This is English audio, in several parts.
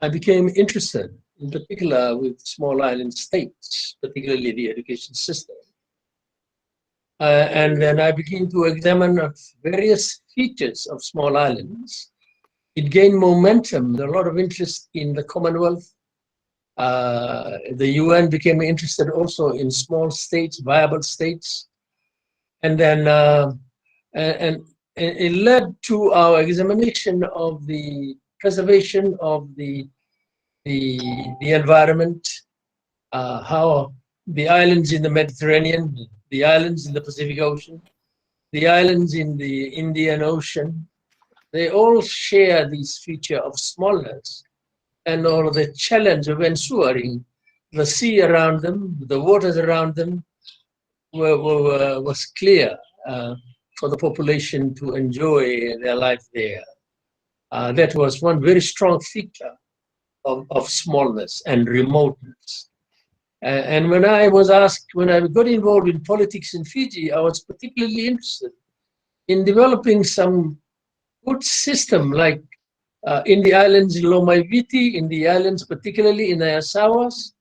I became interested, in particular with small island states, particularly the education system. And then I began to examine various features of small islands. It gained momentum. There was a lot of interest in the Commonwealth. The UN became interested also in small states, viable states. And then and it led to our examination of the preservation of the environment, how the islands in the Mediterranean, the islands in the Pacific Ocean, the islands in the Indian Ocean, they all share this feature of smallness and all of the challenge of ensuring the sea around them, the waters around them was clear for the population to enjoy their life there. That was one very strong feature of smallness and remoteness. And when I got involved in politics in Fiji, I was particularly interested in developing some good system, like in the islands in Lomaiviti, in the islands, particularly in the Asawas,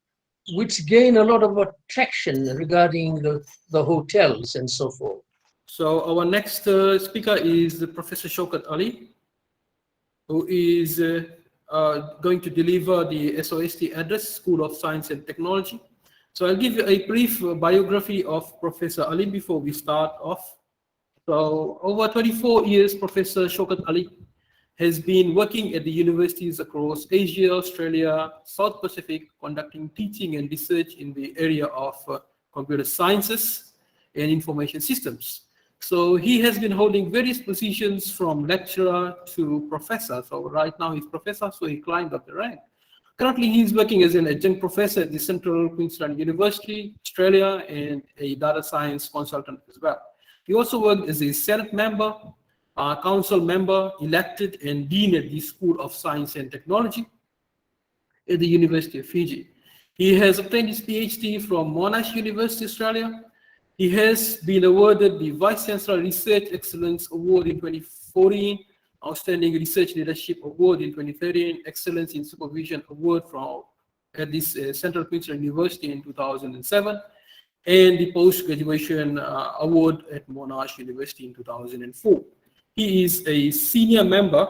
which gain a lot of attraction regarding the hotels and so forth. So our next speaker is Professor Shaukat Ali, who is going to deliver the SOST address, School of Science and Technology. So I'll give you a brief biography of Professor Ali before we start off. So over 24 years, Professor Shaukat Ali has been working at the universities across Asia, Australia, South Pacific, conducting teaching and research in the area of computer sciences and information systems. So he has been holding various positions from lecturer to professor. So right now he's professor, so he climbed up the rank. Currently he's working as an adjunct professor at the Central Queensland University, Australia, and a data science consultant as well. He also worked as a Senate member, council member, elected, and dean at the School of Science and Technology at the University of Fiji. He has obtained his PhD from Monash University, Australia. He has been awarded the Vice Chancellor Research Excellence Award in 2014, Outstanding Research Leadership Award in 2013, Excellence in Supervision Award at this Central Queensland University in 2007, and the Postgraduation Award at Monash University in 2004. He is a senior member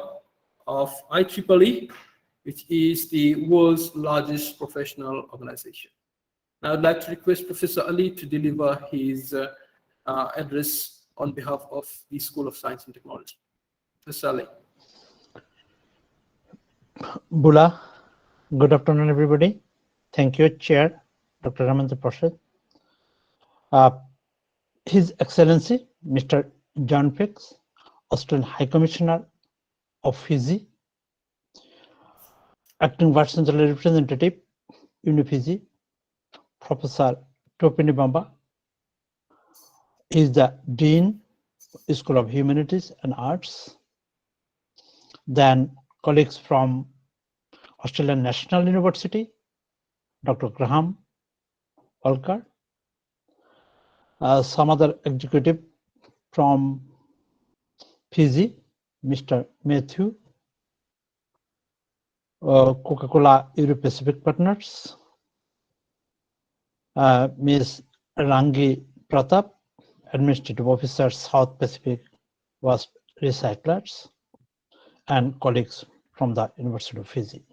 of IEEE, which is the world's largest professional organization. Now I'd like to request Professor Ali to deliver his address on behalf of the School of Science and Technology. Professor Ali. Bula, good afternoon, everybody. Thank you, Chair, Dr. Ramendra Prasad. His Excellency, Mr. John Fix, Australian High Commissioner of Fiji, Acting Vice Chancellor Representative, UniFiji, Professor Topini Bamba, is the Dean, School of Humanities and Arts. Then colleagues from Australian National University, Dr. Graham Walker, some other executive from Fiji, Mr. Matthew, Coca-Cola Euro Pacific Partners, Ms. Rangi Pratap, Administrative Officer, South Pacific Waste Recyclers, and colleagues from the University of Fiji.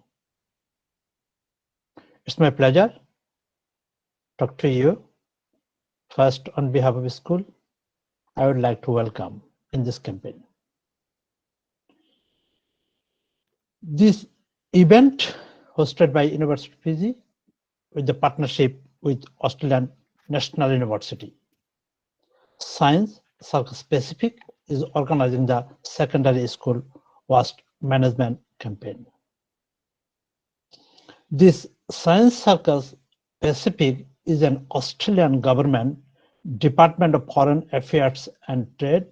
It's my pleasure to talk to you. First, on behalf of the school, I would like to welcome in this campaign. This event hosted by University of Fiji with the partnership with Australian National University. Science Circus Pacific is organizing the secondary school waste management campaign. This Science Circus Pacific is an Australian government Department of Foreign Affairs and Trade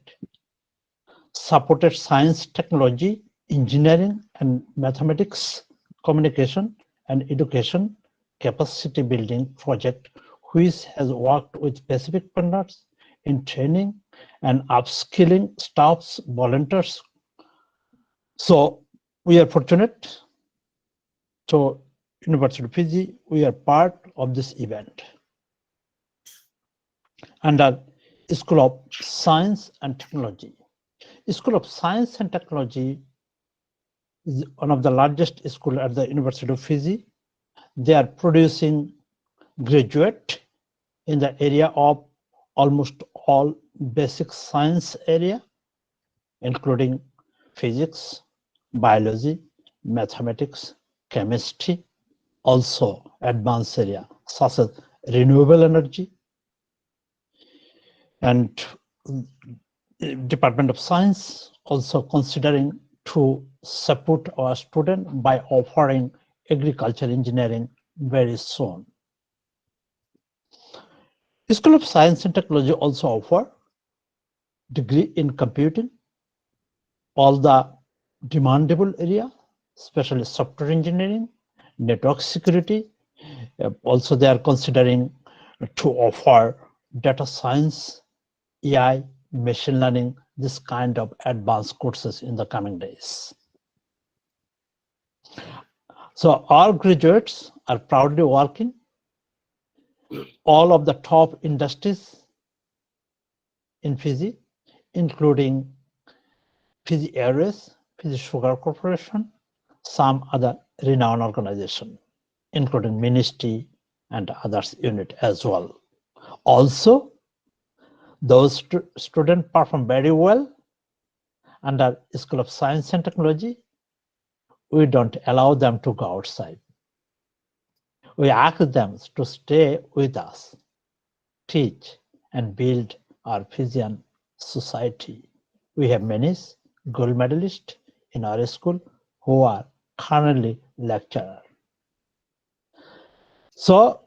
supported science, technology, engineering and mathematics, communication and education capacity building project, which has worked with Pacific partners in training and upskilling staffs, volunteers. So we are fortunate So, University of Fiji, we are part of this event. Under School of Science and Technology. School of Science and Technology is one of the largest schools at the University of Fiji. They are producing graduate in the area of almost all basic science area, including physics, biology, mathematics, chemistry, also advanced area such as renewable energy. And Department of Science also considering to support our students by offering agriculture engineering very soon. School of Science and Technology also offer degree in computing, all the demandable area, especially software engineering, network security. Also, they are considering to offer data science, AI, machine learning, this kind of advanced courses in the coming days. So our graduates are proudly working all of the top industries in Fiji, including Fiji Airways, Fiji Sugar Corporation, some other renowned organization, including Ministry and others unit as well. Also, those students perform very well under School of Science and Technology. We don't allow them to go outside. We ask them to stay with us, teach, and build our Fijian society. We have many gold medalists in our school who are currently lecturers. So,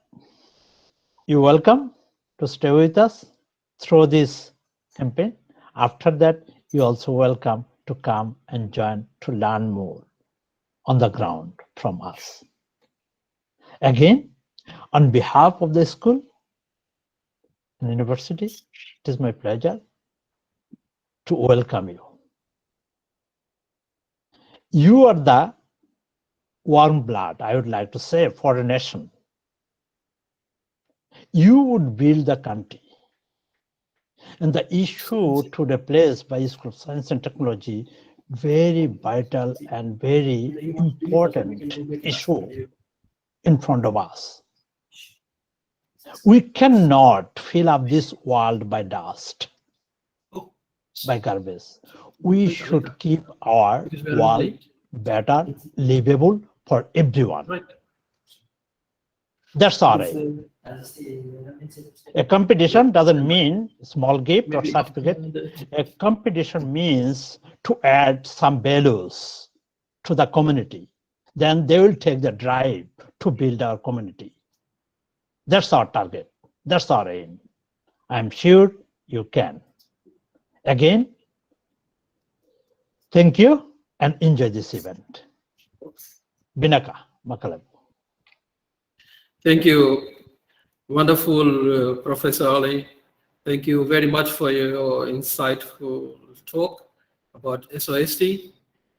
you're welcome to stay with us through this campaign. After that, you're also welcome to come and join to learn more on the ground from us. Again, on behalf of the school and university, it is my pleasure to welcome you. You are the warm blood, I would like to say, for a nation. You would build the country. And the issue to replace by School of Science and Technology, very vital and very important issue in front of us. We cannot fill up this world by dust, by garbage. We should keep our world better, livable for everyone. That's our aim. A competition doesn't mean small gift or certificate. A competition means to add some values to the community. Then they will take the drive to build our community. That's our target. That's our aim. I'm sure you can. Again, thank you and enjoy this event. Binaka Makalam. Thank you. Wonderful, Professor Ali. Thank you very much for your insightful talk about SOST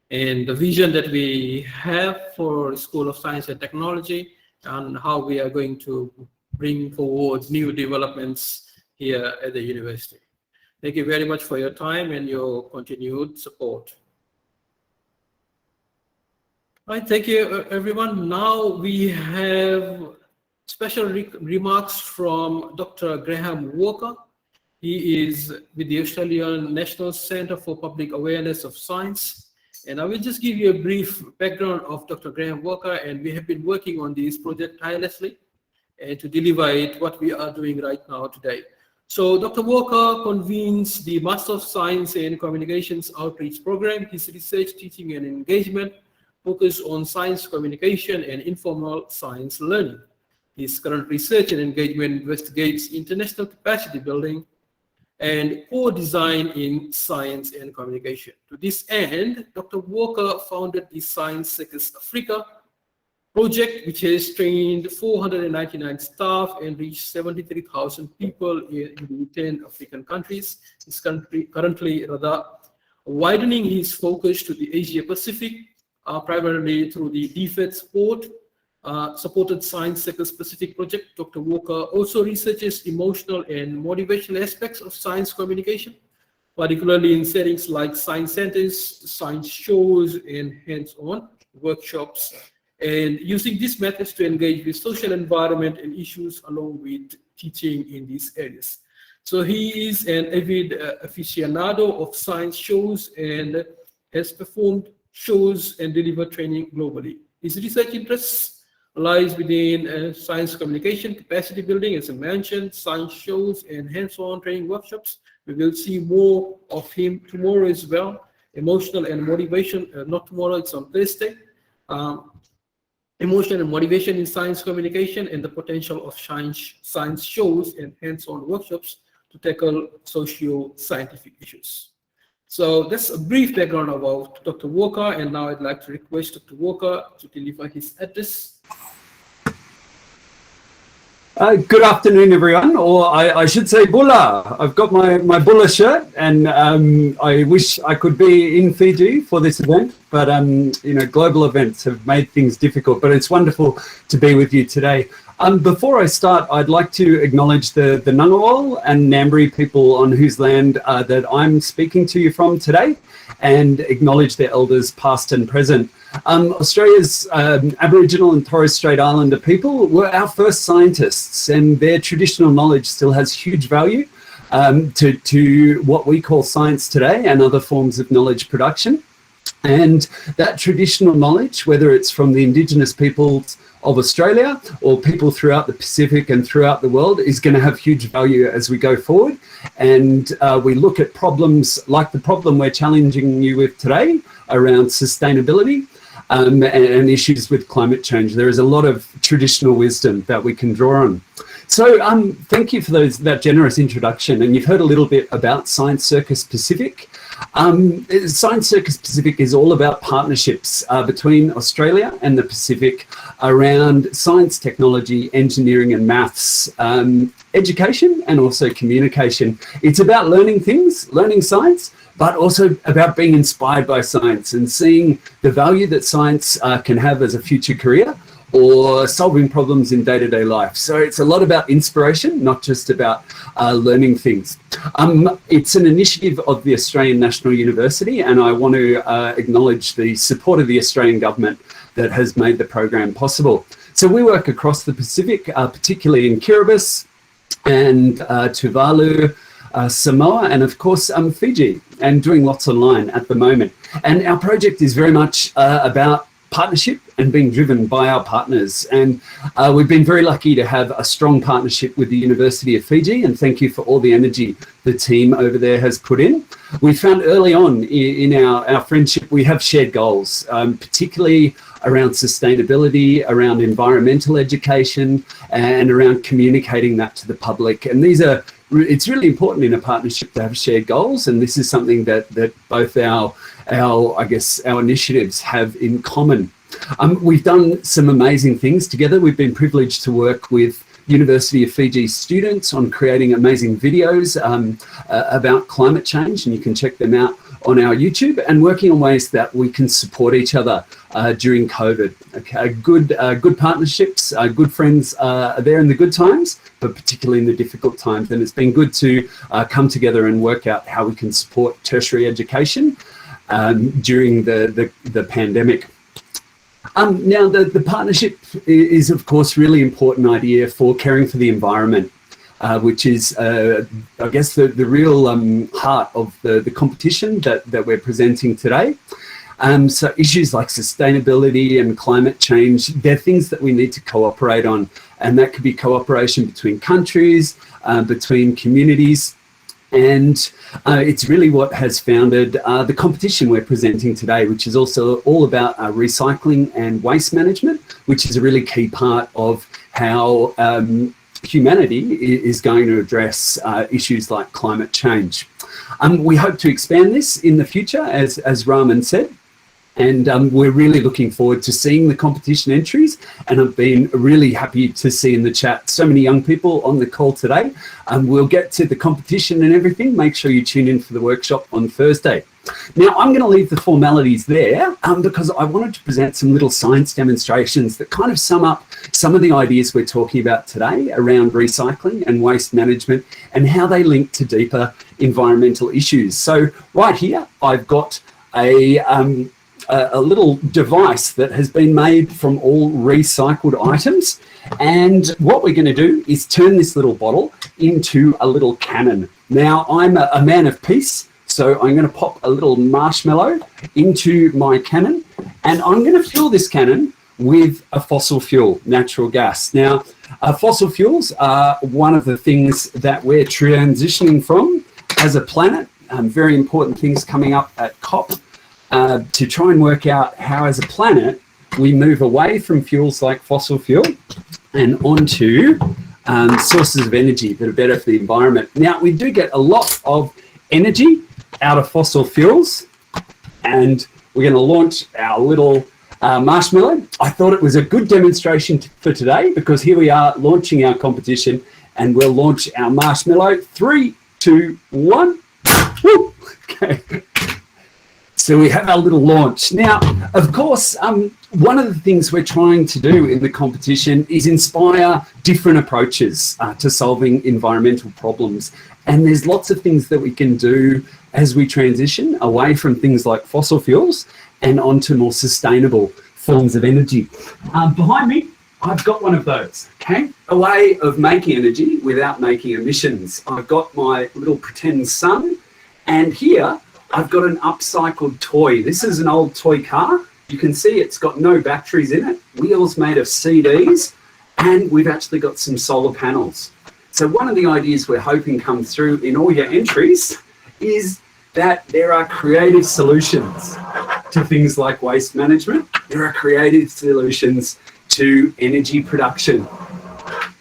and the vision that we have for School of Science and Technology and how we are going to bring forward new developments here at the university. Thank you very much for your time and your continued support. All right, thank you, everyone. Now we have special remarks from Dr. Graham Walker. He is with the Australian National Centre for Public Awareness of Science. And I will just give you a brief background of Dr. Graham Walker, and we have been working on this project tirelessly and to deliver it what we are doing right now today. So Dr. Walker convenes the Master of Science in Communications Outreach Program. His research, teaching and engagement focus on science communication and informal science learning. His current research and engagement investigates international capacity building and co-design in science and communication. To this end, Dr. Walker founded the Science Seekers Africa project, which has trained 499 staff and reached 73,000 people in the 10 African countries. He's currently rather widening his focus to the Asia Pacific, primarily through the DFED support supported science sector-specific project. Dr. Walker also researches emotional and motivational aspects of science communication, particularly in settings like science centers, science shows, and hands-on workshops, and using these methods to engage with social environment and issues along with teaching in these areas. So he is an avid aficionado of science shows and has performed shows and delivered training globally. His research interests lies within science communication, capacity building, as I mentioned, science shows, and hands-on training workshops. We will see more of him tomorrow as well. Emotional and motivation, not tomorrow, it's on Thursday. Emotion and motivation in science communication and the potential of science shows and hands-on workshops to tackle socio-scientific issues. So that's a brief background about Dr. Walker, and now I'd like to request Dr. Walker to deliver his address. Good afternoon, everyone, or I should say Bula. I've got my Bula shirt, and I wish I could be in Fiji for this event, but you know, global events have made things difficult, but it's wonderful to be with you today. Before I start, I'd like to acknowledge the Ngunnawal and Ngambri people on whose land that I'm speaking to you from today, and acknowledge their elders past and present. Australia's Aboriginal and Torres Strait Islander people were our first scientists, and their traditional knowledge still has huge value to what we call science today and other forms of knowledge production. And that traditional knowledge, whether it's from the Indigenous peoples of Australia or people throughout the Pacific and throughout the world, is going to have huge value as we go forward. And we look at problems like the problem we're challenging you with today around sustainability and issues with climate change. There is a lot of traditional wisdom that we can draw on. So thank you for that generous introduction. And you've heard a little bit about Science Circus Pacific. Science Circus Pacific is all about partnerships between Australia and the Pacific around science, technology, engineering and maths, education and also communication. It's about learning things, learning science, but also about being inspired by science and seeing the value that science can have as a future career or solving problems in day-to-day life. So it's a lot about inspiration, not just about learning things. It's an initiative of the Australian National University, and I want to acknowledge the support of the Australian government that has made the program possible. So we work across the Pacific, particularly in Kiribati and Tuvalu, Samoa, and of course Fiji, and doing lots online at the moment. And our project is very much about partnership and being driven by our partners. And we've been very lucky to have a strong partnership with the University of Fiji, and thank you for all the energy the team over there has put in. We found early on in our friendship, we have shared goals, particularly around sustainability, around environmental education, and around communicating that to the public. And it's really important in a partnership to have shared goals, and this is something that both our initiatives have in common. We've done some amazing things together. We've been privileged to work with University of Fiji students on creating amazing videos about climate change, and you can check them out on our YouTube, and working on ways that we can support each other during COVID. Okay, good partnerships, good friends are there in the good times, but particularly in the difficult times. And it's been good to come together and work out how we can support tertiary education during the pandemic. Now, the partnership is, of course, really important idea for caring for the environment, which is, I guess, the real heart of the competition that we're presenting today. So issues like sustainability and climate change, they're things that we need to cooperate on. And that could be cooperation between countries, between communities. And it's really what has founded the competition we're presenting today, which is also all about recycling and waste management, which is a really key part of how humanity is going to address issues like climate change. We hope to expand this in the future, as Raman said. And we're really looking forward to seeing the competition entries. And I've been really happy to see in the chat so many young people on the call today. We'll get to the competition and everything. Make sure you tune in for the workshop on Thursday. Now, I'm going to leave the formalities there because I wanted to present some little science demonstrations that kind of sum up some of the ideas we're talking about today around recycling and waste management and how they link to deeper environmental issues. So right here, I've got a little device that has been made from all recycled items. And what we're going to do is turn this little bottle into a little cannon. Now, I'm a man of peace, so I'm going to pop a little marshmallow into my cannon, and I'm going to fill this cannon with a fossil fuel, natural gas. Now, fossil fuels are one of the things that we're transitioning from as a planet. Very important things coming up at COP. To try and work out how, as a planet, we move away from fuels like fossil fuel and onto sources of energy that are better for the environment. Now, we do get a lot of energy out of fossil fuels, and we're going to launch our little marshmallow. I thought it was a good demonstration for today because here we are launching our competition, and we'll launch our marshmallow. 3, 2, 1. Woo! Okay. So we have our little launch. Now, of course, one of the things we're trying to do in the competition is inspire different approaches to solving environmental problems. And there's lots of things that we can do as we transition away from things like fossil fuels and onto more sustainable forms of energy. Behind me, I've got one of those, okay? A way of making energy without making emissions. I've got my little pretend sun, and here, I've got an upcycled toy. This is an old toy car. You can see it's got no batteries in it, wheels made of CDs, and we've actually got some solar panels. So one of the ideas we're hoping comes through in all your entries is that there are creative solutions to things like waste management. There are creative solutions to energy production.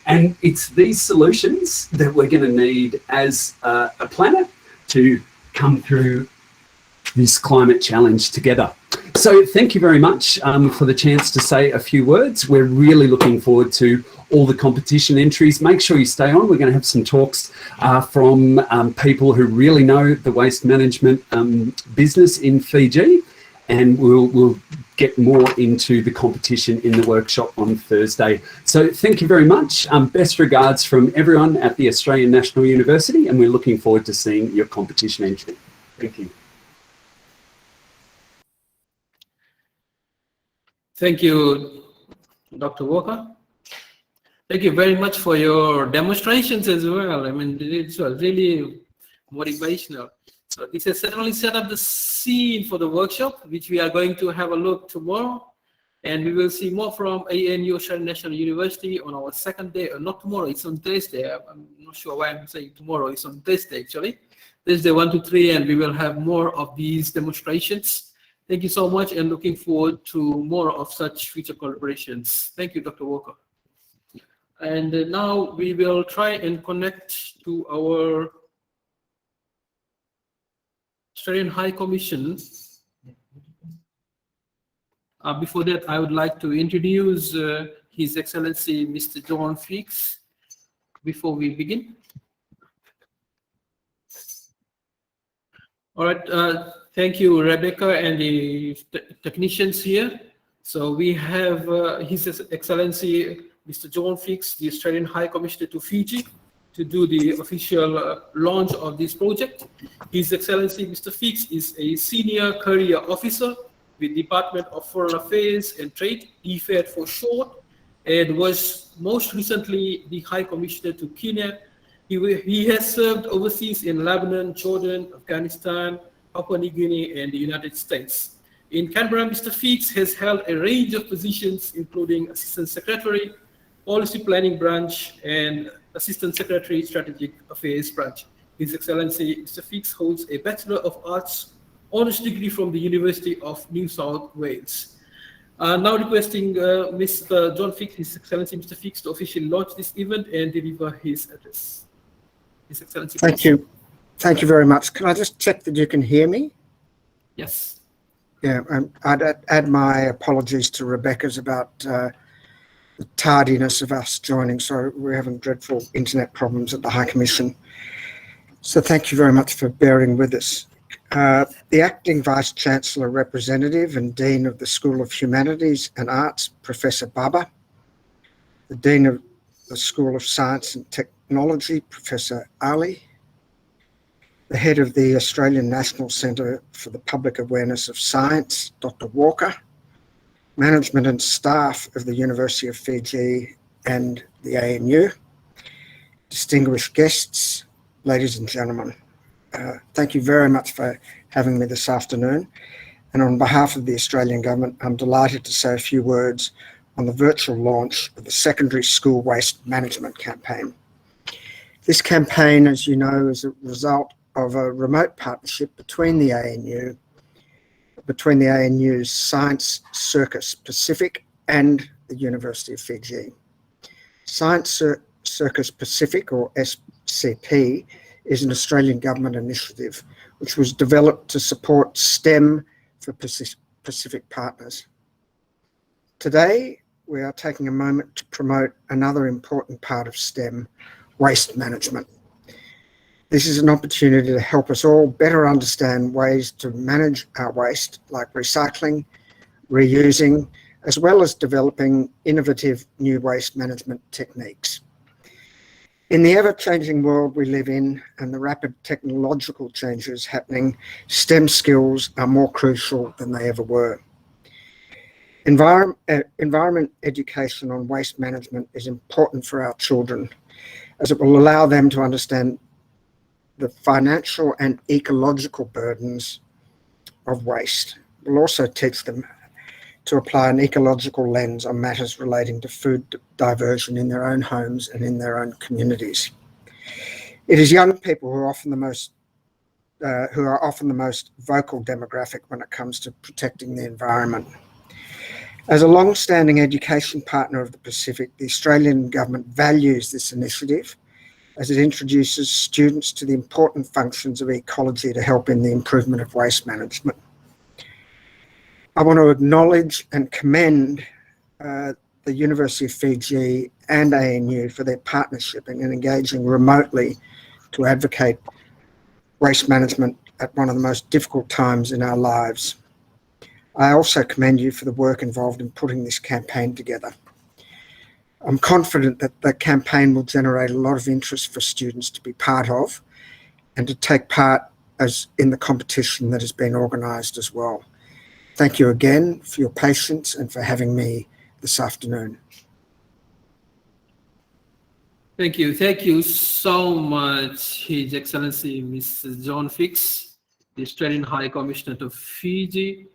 And it's these solutions that we're going to need as a planet to come through this climate challenge together. So thank you very much for the chance to say a few words. We're really looking forward to all the competition entries. Make sure you stay on. We're going to have some talks from people who really know the waste management business in Fiji, and we'll get more into the competition in the workshop on Thursday. So thank you very much. Best regards from everyone at the Australian National University, and we're looking forward to seeing your competition entry. Thank you. Thank you, Dr. Walker. Thank you very much for your demonstrations as well. I mean, it was really motivational. So this has certainly set up the scene for the workshop, which we are going to have a look tomorrow. And we will see more from ANU, Australian National University, on our second day, or not tomorrow, it's on Thursday. I'm not sure why I'm saying tomorrow, it's on Thursday actually. Thursday 1 to 3, and we will have more of these demonstrations. Thank you so much, and looking forward to more of such future collaborations. Thank you, Dr. Walker. And now we will try and connect to our Australian High Commission. Before that, I would like to introduce His Excellency Mr. John Fix before we begin. All right. Thank you, Rebecca, and the technicians here. So we have His Excellency Mr. John Fix, the Australian High Commissioner to Fiji, to do the official launch of this project. His Excellency Mr. Fix is a senior career officer with Department of Foreign Affairs and Trade, DFAT for short, and was most recently the High Commissioner to Kenya. He has served overseas in Lebanon, Jordan, Afghanistan, Papua New Guinea, and the United States. In Canberra, Mr. Fix has held a range of positions, including Assistant Secretary, Policy Planning Branch, and Assistant Secretary, Strategic Affairs Branch. His Excellency Mr. Fix holds a Bachelor of Arts honors degree from the University of New South Wales. Now requesting Mr. John Fix, His Excellency Mr. Fix, to officially launch this event and deliver his address. His Excellency. Thank you. Thank you very much. Can I just check that you can hear me? Yes. Yeah, I'd add my apologies to Rebecca's about the tardiness of us joining. So we're having dreadful internet problems at the High Commission. So thank you very much for bearing with us. The Acting Vice-Chancellor Representative and Dean of the School of Humanities and Arts, Professor Baba, the Dean of the School of Science and Technology, Professor Ali, the Head of the Australian National Centre for the Public Awareness of Science, Dr. Walker, management and staff of the University of Fiji and the ANU, distinguished guests, ladies and gentlemen, thank you very much for having me this afternoon. And on behalf of the Australian Government, I'm delighted to say a few words on the virtual launch of the Secondary School Waste Management Campaign. This campaign, as you know, is a result of a remote partnership between the ANU's Science Circus Pacific and the University of Fiji. Science Circus Pacific, or SCP, is an Australian government initiative which was developed to support STEM for Pacific partners. Today, we are taking a moment to promote another important part of STEM, waste management. This is an opportunity to help us all better understand ways to manage our waste, like recycling, reusing, as well as developing innovative new waste management techniques. In the ever-changing world we live in and the rapid technological changes happening, STEM skills are more crucial than they ever were. Environment education on waste management is important for our children, as it will allow them to understand the financial and ecological burdens of waste. It will also teach them to apply an ecological lens on matters relating to food diversion in their own homes and in their own communities. It is young people who are often the most vocal demographic when it comes to protecting the environment. As a long-standing education partner of the Pacific, the Australian Government values this initiative as it introduces students to the important functions of ecology to help in the improvement of waste management. I want to acknowledge and commend the University of Fiji and ANU for their partnership in engaging remotely to advocate waste management at one of the most difficult times in our lives. I also commend you for the work involved in putting this campaign together. I'm confident that the campaign will generate a lot of interest for students to be part of and to take part in the competition that has been organised as well. Thank you again for your patience and for having me this afternoon. Thank you. Thank you so much, His Excellency Mr. John Fix, the Australian High Commissioner to Fiji.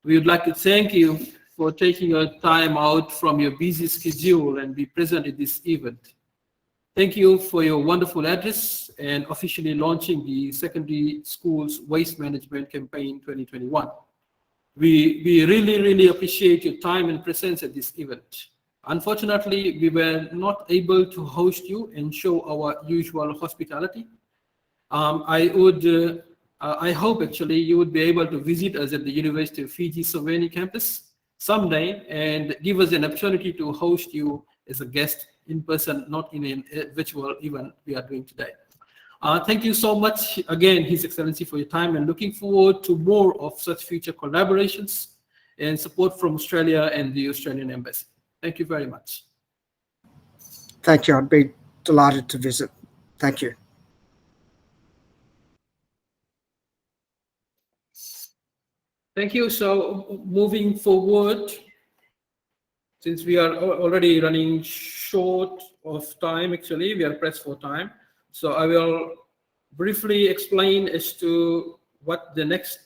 We would like to thank you for taking your time out from your busy schedule and be present at this event. Thank you for your wonderful address and officially launching the Secondary Schools Waste Management Campaign 2021. We really appreciate your time and presence at this event. Unfortunately, we were not able to host you and show our usual hospitality. I hope actually you would be able to visit us at the University of Fiji Savani campus someday and give us an opportunity to host you as a guest in person, not in a virtual event we are doing today. Thank you so much again, His Excellency, for your time, and looking forward to more of such future collaborations and support from Australia and the Australian Embassy. Thank you very much. Thank you. I'd be delighted to visit. Thank you. Thank you. So moving forward, since we are already running short of time, actually, we are pressed for time. So I will briefly explain as to what the next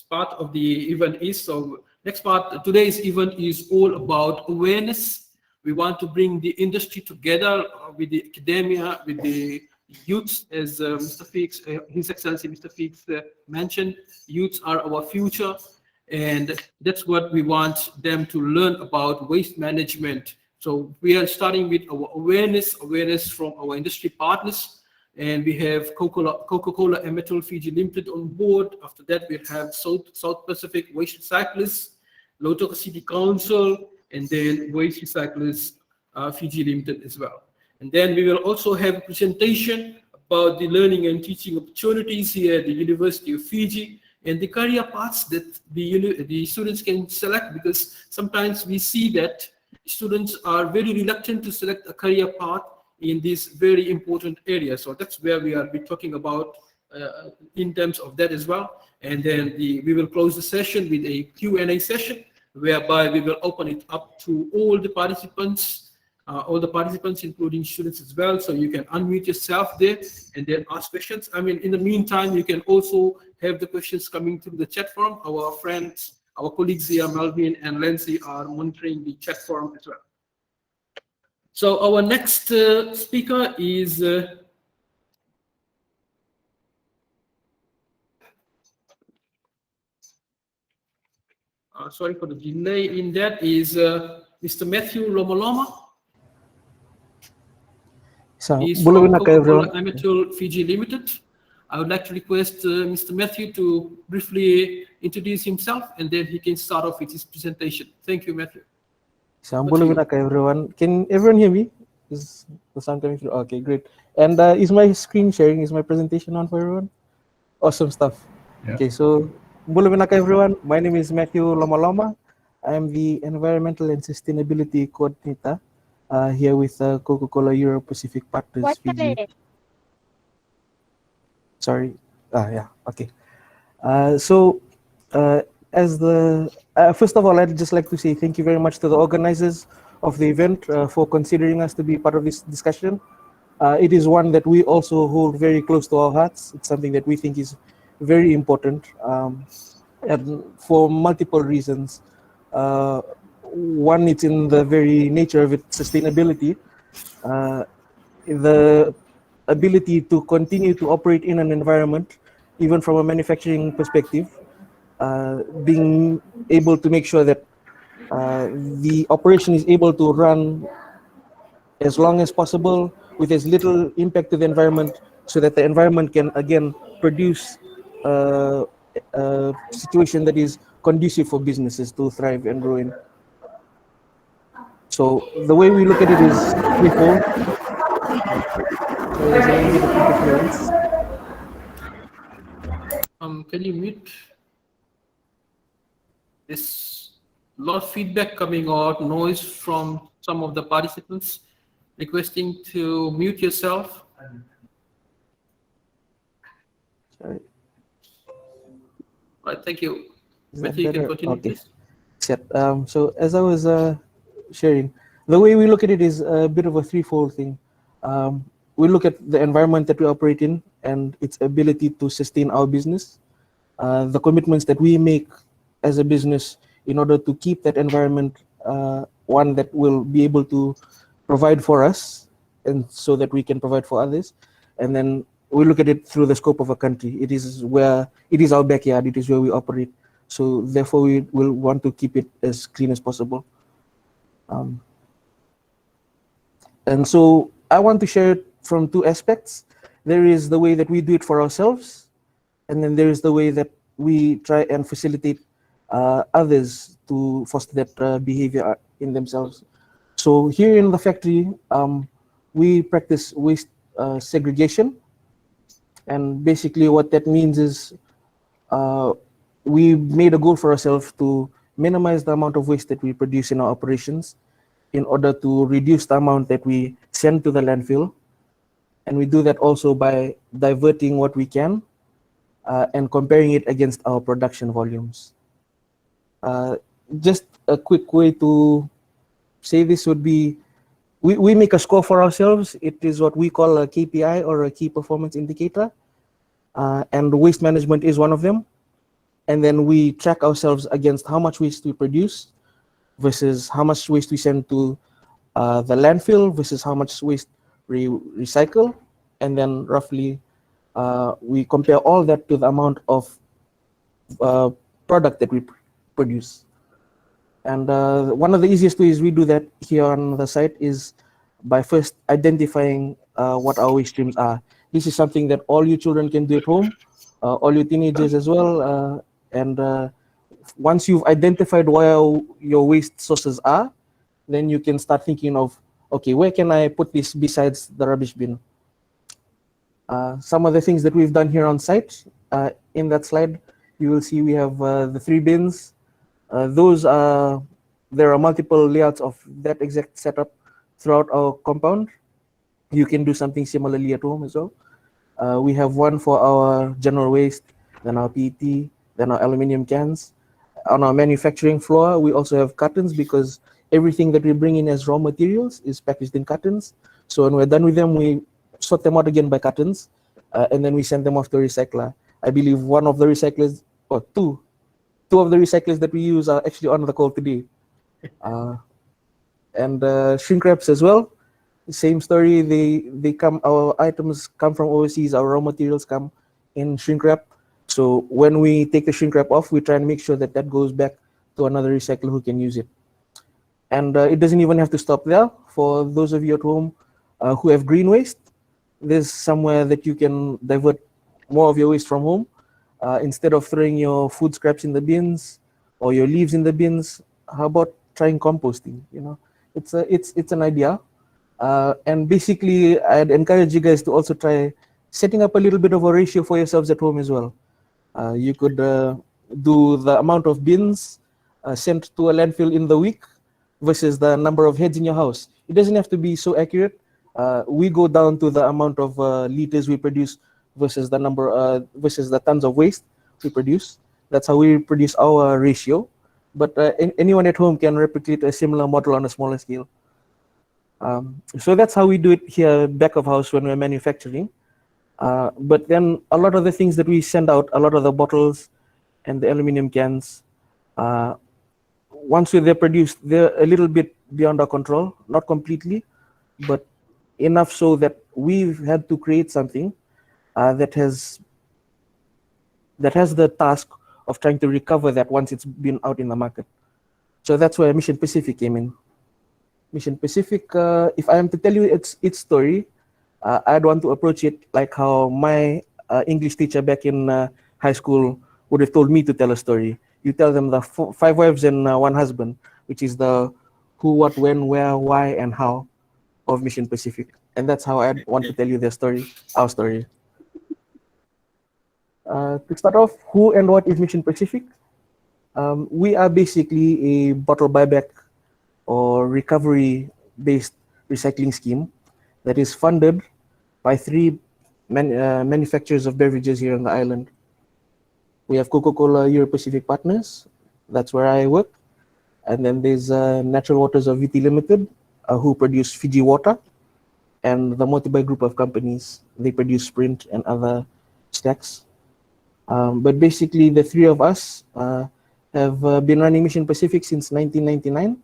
part of the event is. So next part, today's event is all about awareness. We want to bring the industry together with the academia, with the youths, as Mr. Fix, His Excellency Mr. Fix mentioned. Youths are our future, and that's what we want them to learn about waste management. So we are starting with our awareness from our industry partners and we have Coca-Cola Amatil Fiji Limited on board. After that, we have South Pacific Waste Recyclers, Lautoka City Council, and then Waste Recyclers Fiji Limited as well. And then we will also have a presentation about the learning and teaching opportunities here at the University of Fiji and the career paths that the students can select, because sometimes we see that students are very reluctant to select a career path in this very important area. So that's where we are talking about in terms of that as well. And then we will close the session with a Q&A session, whereby we will open it up to all the participants, including students as well. So you can unmute yourself there and then ask questions. I mean, in the meantime, you can also have the questions coming through the chat forum. Our friends, our colleagues here, Melvin and Lindsay, are monitoring the chat forum as well. So our next speaker is sorry for the delay in that, is Mr. Matthew Lomoloma. He's from Coca-Cola Amatil Fiji Limited. I would like to request Mr. Matthew to briefly introduce himself, and then he can start off with his presentation. Thank you, Matthew. Everyone. Can everyone hear me? Is the sound coming through? Okay, great. And is my screen sharing? Is my presentation on for everyone? Awesome stuff. Yeah. Okay, so everyone. My name is Matthew Loma. I am the Environmental and Sustainability Coordinator here with Coca-Cola Euro Pacific Partners Fiji. Sorry. Yeah. Okay. As the first of all, I'd just like to say thank you very much to the organizers of the event for considering us to be part of this discussion. It is one that we also hold very close to our hearts. It's something that we think is very important, and for multiple reasons. One, it's in the very nature of its sustainability. The ability to continue to operate in an environment, even from a manufacturing perspective, being able to make sure that the operation is able to run as long as possible with as little impact to the environment, so that the environment can again produce a situation that is conducive for businesses to thrive and grow in. So the way we look at it is threefold. So there's a little bit of interference. Can you mute? There's a lot of feedback coming out, noise from some of the participants requesting to mute yourself. Sorry. All right, thank you. Matthew, you can continue, okay. Please. So as I was sharing, the way we look at it is a bit of a threefold thing. We look at the environment that we operate in and its ability to sustain our business, the commitments that we make as a business in order to keep that environment one that will be able to provide for us, and so that we can provide for others. And then we look at it through the scope of a country. It is our backyard, it is where we operate. So therefore we will want to keep it as clean as possible. And so I want to share it from two aspects. There is the way that we do it for ourselves, and then there is the way that we try and facilitate others to foster that behavior in themselves. So here in the factory, we practice waste segregation. And basically what that means is we made a goal for ourselves to minimize the amount of waste that we produce in our operations in order to reduce the amount that we send to the landfill. And we do that also by diverting what we can and comparing it against our production volumes. Just a quick way to say this would be, we make a score for ourselves. It is what we call a KPI, or a key performance indicator. And waste management is one of them. And then we track ourselves against how much waste we produce versus how much waste we send to the landfill versus how much waste we recycle. And then roughly we compare all that to the amount of product that we produce. And one of the easiest ways we do that here on the site is by first identifying what our waste streams are. This is something that all you children can do at home, all your teenagers as well. And once you've identified where your waste sources are, then you can start thinking of, okay, where can I put this besides the rubbish bin? Some of the things that we've done here on site, in that slide, you will see we have the 3 bins. There are multiple layouts of that exact setup throughout our compound. You can do something similarly at home as well. We have one for our general waste, then our PET, then our aluminum cans. On our manufacturing floor, we also have cartons because everything that we bring in as raw materials is packaged in cartons. So when we're done with them, we sort them out again by cartons, and then we send them off to a recycler. I believe one of the recyclers, or two of the recyclers that we use are actually on the call today. And shrink wraps as well. Same story. They come. Our items come from overseas. Our raw materials come in shrink wrap. So when we take the shrink wrap off, we try and make sure that that goes back to another recycler who can use it. And it doesn't even have to stop there. For those of you at home who have green waste, there's somewhere that you can divert more of your waste from home. Instead of throwing your food scraps in the bins or your leaves in the bins, how about trying composting? You know, it's an idea. And basically, I'd encourage you guys to also try setting up a little bit of a ratio for yourselves at home as well. You could do the amount of bins sent to a landfill in the week versus the number of heads in your house. It doesn't have to be so accurate. We go down to the amount of liters we produce versus the versus the tons of waste we produce. That's how we produce our ratio. But anyone at home can replicate a similar model on a smaller scale. So that's how we do it here back of house when we're manufacturing. But then a lot of the things that we send out, a lot of the bottles and the aluminum cans, once they're produced, they're a little bit beyond our control, not completely, but enough so that we've had to create something that has the task of trying to recover that once it's been out in the market. So that's where Mission Pacific came in. Mission Pacific, if I am to tell you its story, I'd want to approach it like how my English teacher back in high school would have told me to tell a story. You tell them the 5 wives and 1 husband, which is the who, what, when, where, why, and how of Mission Pacific. And that's how I'd want to tell you their story, our story. To start off, who and what is Mission Pacific? We are basically a bottle buyback or recovery-based recycling scheme that is funded by 3 manufacturers of beverages here on the island. We have Coca-Cola Euro-Pacific Partners, that's where I work. And then there's Natural Waters of VT Limited, who produce Fiji Water, and the Motibai group of companies. They produce Sprint and other snacks. But basically, the 3 of us have been running Mission Pacific since 1999.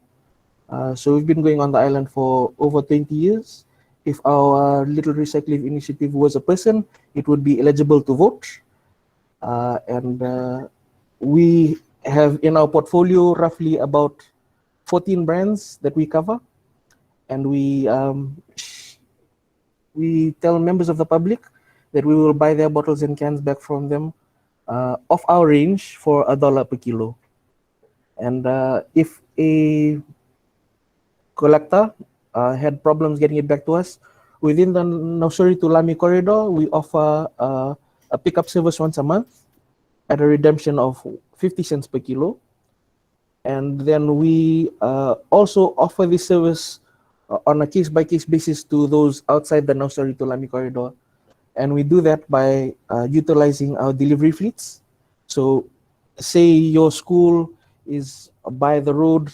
So we've been going on the island for over 20 years. If our little recycling initiative was a person, it would be eligible to vote. And we have in our portfolio roughly about 14 brands that we cover. And we tell members of the public that we will buy their bottles and cans back from them off our range for $1 per kilo. And if a collector had problems getting it back to us, within the Nausori to Lami corridor, we offer a pickup service once a month at a redemption of 50 cents per kilo. And then we also offer this service on a case-by-case basis to those outside the Nausori to Lami corridor. And we do that by utilizing our delivery fleets. So say your school is by the road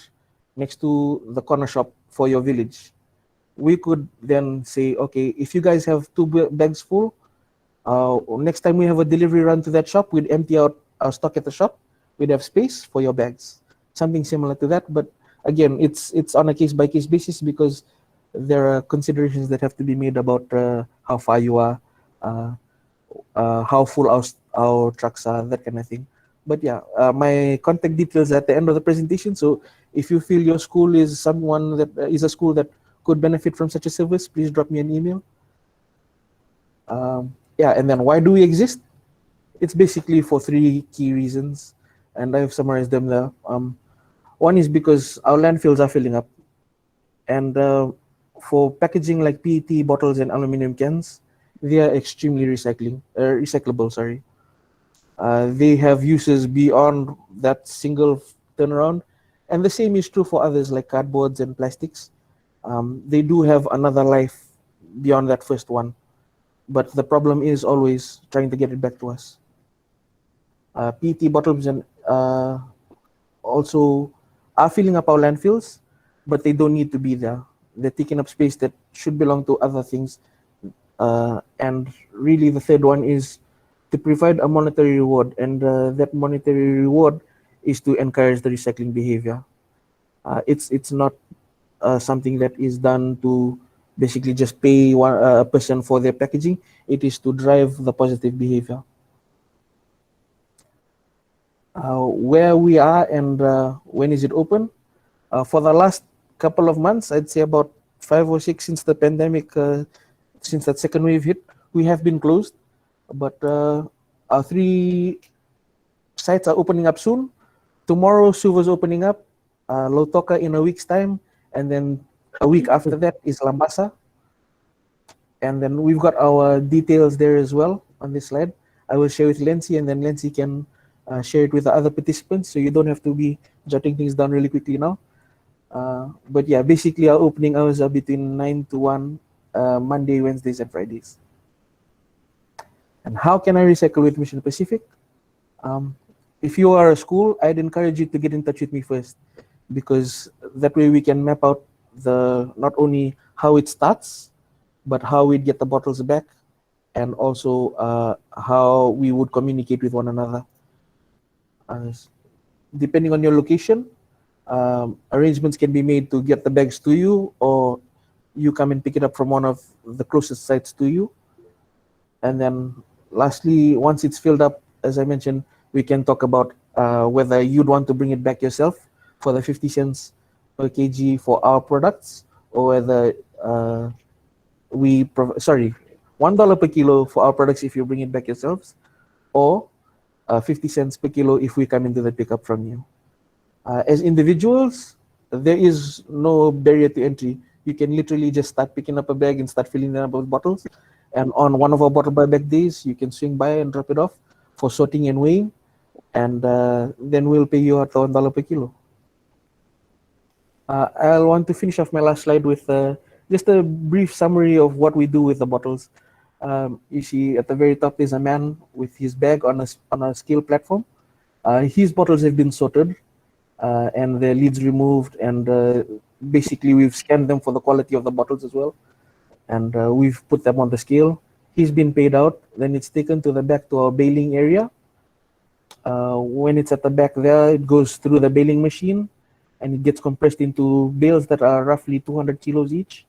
next to the corner shop for your village. We could then say, okay, if you guys have 2 bags full, next time we have a delivery run to that shop, we'd empty out our stock at the shop. We'd have space for your bags. Something similar to that. But again, it's on a case-by-case basis because there are considerations that have to be made about how far you are, how full our trucks are, that kind of thing. But yeah, my contact details at the end of the presentation. So if you feel your school is someone that is a school that could benefit from such a service, please drop me an email. Yeah, and then why do we exist? It's basically for three key reasons, and I've summarized them there. One is because our landfills are filling up, and for packaging like PET bottles and aluminum cans, they are extremely recyclable. Sorry, they have uses beyond that single turnaround, and the same is true for others like cardboards and plastics. They do have another life beyond that first one, but the problem is always trying to get it back to us. PET bottles and also are filling up our landfills, but they don't need to be there. They're taking up space that should belong to other things. And really, the third one is to provide a monetary reward, and that monetary reward is to encourage the recycling behavior. It's not something that is done to basically just pay a person for their packaging. It is to drive the positive behavior. Where we are and when is it open? For the last couple of months, I'd say about 5 or 6 since the pandemic, since that second wave hit, we have been closed. But our 3 sites are opening up soon. Tomorrow, Suva's opening up, Lautoka in a week's time, and then a week after that is Lambasa. And then we've got our details there as well on this slide. I will share with Lency, and then Lency can share it with the other participants, so you don't have to be jotting things down really quickly now. But yeah, basically our opening hours are between 9 to 1, Monday, Wednesdays, and Fridays. And how can I recycle with Mission Pacific? If you are a school, I'd encourage you to get in touch with me first, because that way we can map out not only how it starts, but how we'd get the bottles back, and also how we would communicate with one another. Depending on your location, arrangements can be made to get the bags to you, or you come and pick it up from one of the closest sites to you. And then lastly, once it's filled up, as I mentioned, we can talk about whether you'd want to bring it back yourself for the 50 cents per kg for our products, or whether $1 per kilo for our products if you bring it back yourselves, or 50 cents per kilo if we come into the pickup from you. As individuals, there is no barrier to entry. You can literally just start picking up a bag and start filling them up with bottles. And on one of our bottle buyback days, you can swing by and drop it off for sorting and weighing. And then we'll pay you at $1 per kilo. I'll want to finish off my last slide with just a brief summary of what we do with the bottles. You see at the very top, there's a man with his bag on a scale platform. His bottles have been sorted and their lids removed, and basically we've scanned them for the quality of the bottles as well, and we've put them on the scale. He's been paid out, then it's taken to the back to our baling area. When it's at the back there, it goes through the baling machine and it gets compressed into bales that are roughly 200 kilos each.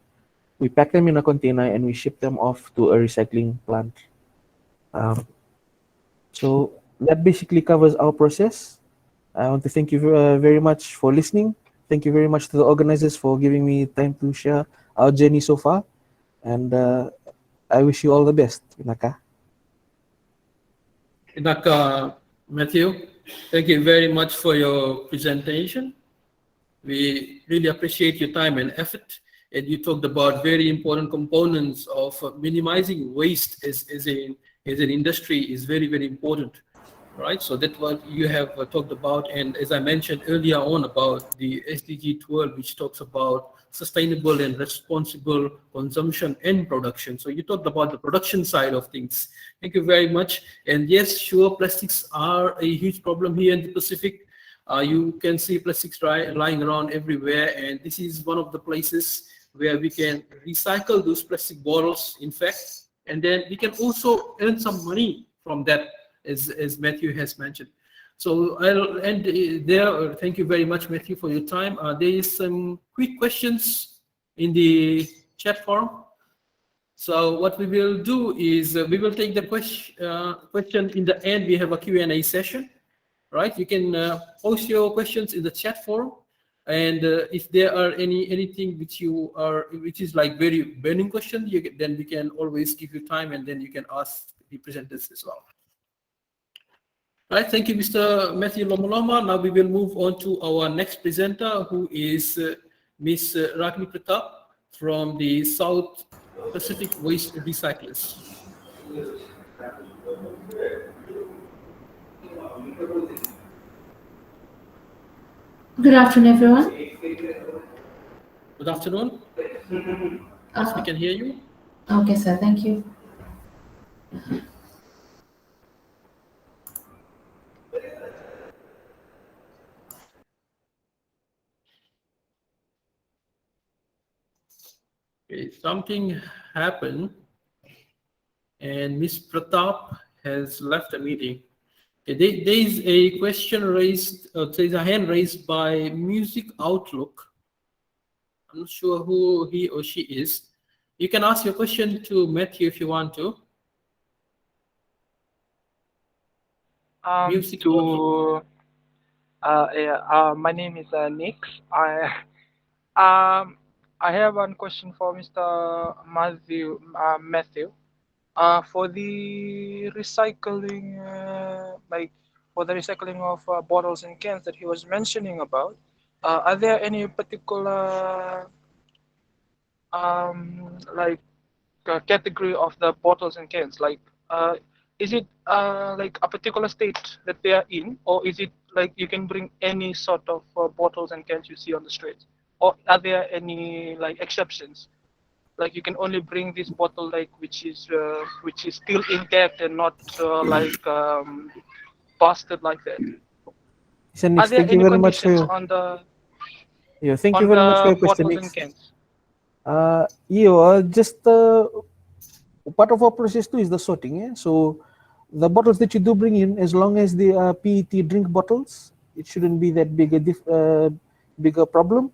We pack them in a container and we ship them off to a recycling plant. So that basically covers our process. I want to thank you very much for listening. Thank you very much to the organizers for giving me time to share our journey so far. And I wish you all the best, Inaka. Inaka, Matthew, thank you very much for your presentation. We really appreciate your time and effort. And you talked about very important components of minimizing waste as an industry is very, very important, right? So that's what you have talked about. And as I mentioned earlier on about the SDG 12, which talks about sustainable and responsible consumption and production. So you talked about the production side of things. Thank you very much. And yes, sure, plastics are a huge problem here in the Pacific. You can see plastics lying around everywhere. And this is one of the places where we can recycle those plastic bottles, in fact, and then we can also earn some money from that, as Matthew has mentioned. So I'll end there. Thank you very much, Matthew, for your time. There is some quick questions in the chat forum. So what we will do is we will take the question in the end. We have a Q&A session, right? You can post your questions in the chat forum. And if there are anything which is like very burning question, then we can always give you time, and then you can ask the presenters as well. Right, thank you, Mr. Matthew Lomoloma. Now we will move on to our next presenter, who is Ms. Ragni Pratap from the South Pacific Waste Recyclers. Good afternoon, everyone. Good afternoon. Yes, we can hear you. Okay, sir. Thank you. Okay, something happened, and Ms. Pratap has left the meeting. Okay, there is a question raised, there is a hand raised by Music Outlook. I'm not sure who he or she is. You can ask your question to Matthew if you want to. Music Outlook. My name is Nix. I have one question for Mr. Matthew. For the recycling, for the recycling of bottles and cans that he was mentioning about, are there any particular category of the bottles and cans? Like, is it like a particular state that they are in, or is it like you can bring any sort of bottles and cans you see on the streets, or are there any like exceptions? Like you can only bring this bottle like which is still intact and not busted like that. Are there Thank you any very much for conditions your, on the yeah, thank you very much for your question, bottles and Nix. cans? Just part of our process too is the sorting. Yeah? So the bottles that you do bring in, as long as they are PET drink bottles, it shouldn't be that big a bigger problem.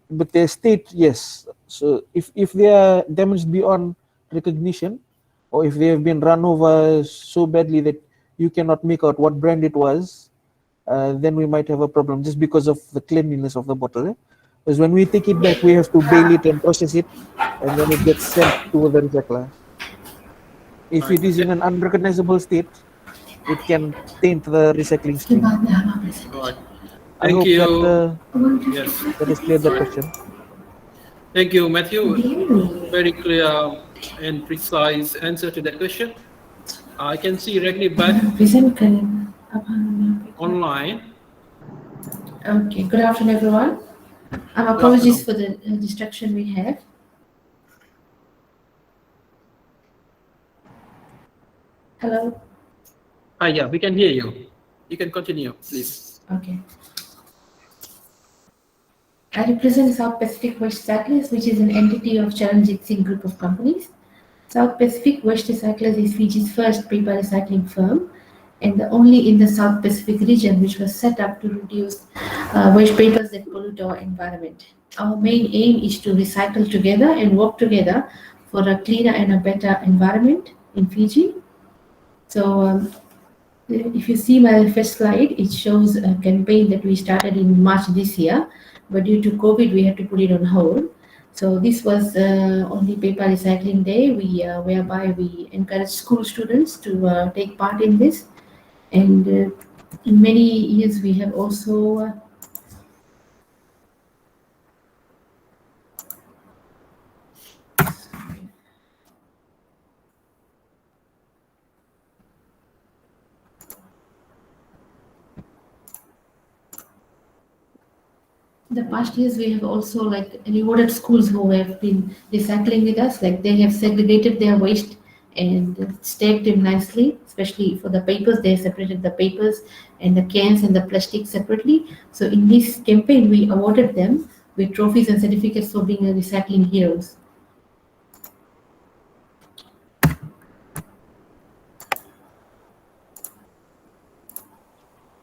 But their state, yes. So if they are damaged beyond recognition, or if they have been run over so badly that you cannot make out what brand it was, then we might have a problem just because of the cleanliness of the bottle. Because when we take it back, we have to bail it and process it, and then it gets sent to the recycler. If it is in an unrecognizable state, it can taint the recycling stream. Right. I Thank hope you. that that has cleared the question. Thank you, Matthew. Very clear and precise answer to that question. I can see Ragni back online. Okay, good afternoon, everyone. Apologies for the distraction we have. Hello? Yeah, we can hear you. You can continue, please. Okay. I represent South Pacific Waste Recyclers, which is an entity of Charanjit Singh Group of Companies. South Pacific Waste Recyclers is Fiji's first paper recycling firm, and the only in the South Pacific region, which was set up to reduce waste papers that pollute our environment. Our main aim is to recycle together and work together for a cleaner and a better environment in Fiji. So if you see my first slide, it shows a campaign that we started in March this year, but due to COVID, we had to put it on hold. So this was only paper recycling day, whereby we encourage school students to take part in this. And in many years, we have also the past years, we have also like rewarded schools who have been recycling with us. Like they have segregated their waste and stacked them nicely, especially for the papers. They separated the papers and the cans and the plastic separately. So in this campaign, we awarded them with trophies and certificates for being a recycling heroes.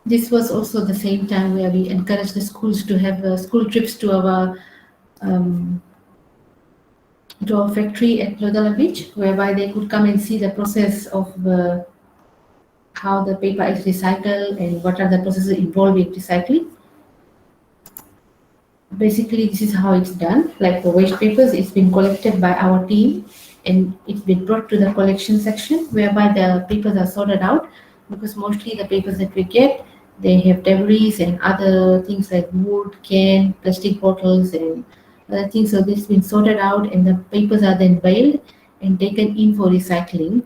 This was also the same time where we encouraged the schools to have school trips to our factory at Lodala Beach, whereby they could come and see the process of how the paper is recycled and what are the processes involved in recycling. Basically, this is how it's done. Like the waste papers, it's been collected by our team and it's been brought to the collection section whereby the papers are sorted out, because mostly the papers that we get, they have debris and other things like wood, can, plastic bottles and other things. So this has been sorted out and the papers are then baled and taken in for recycling.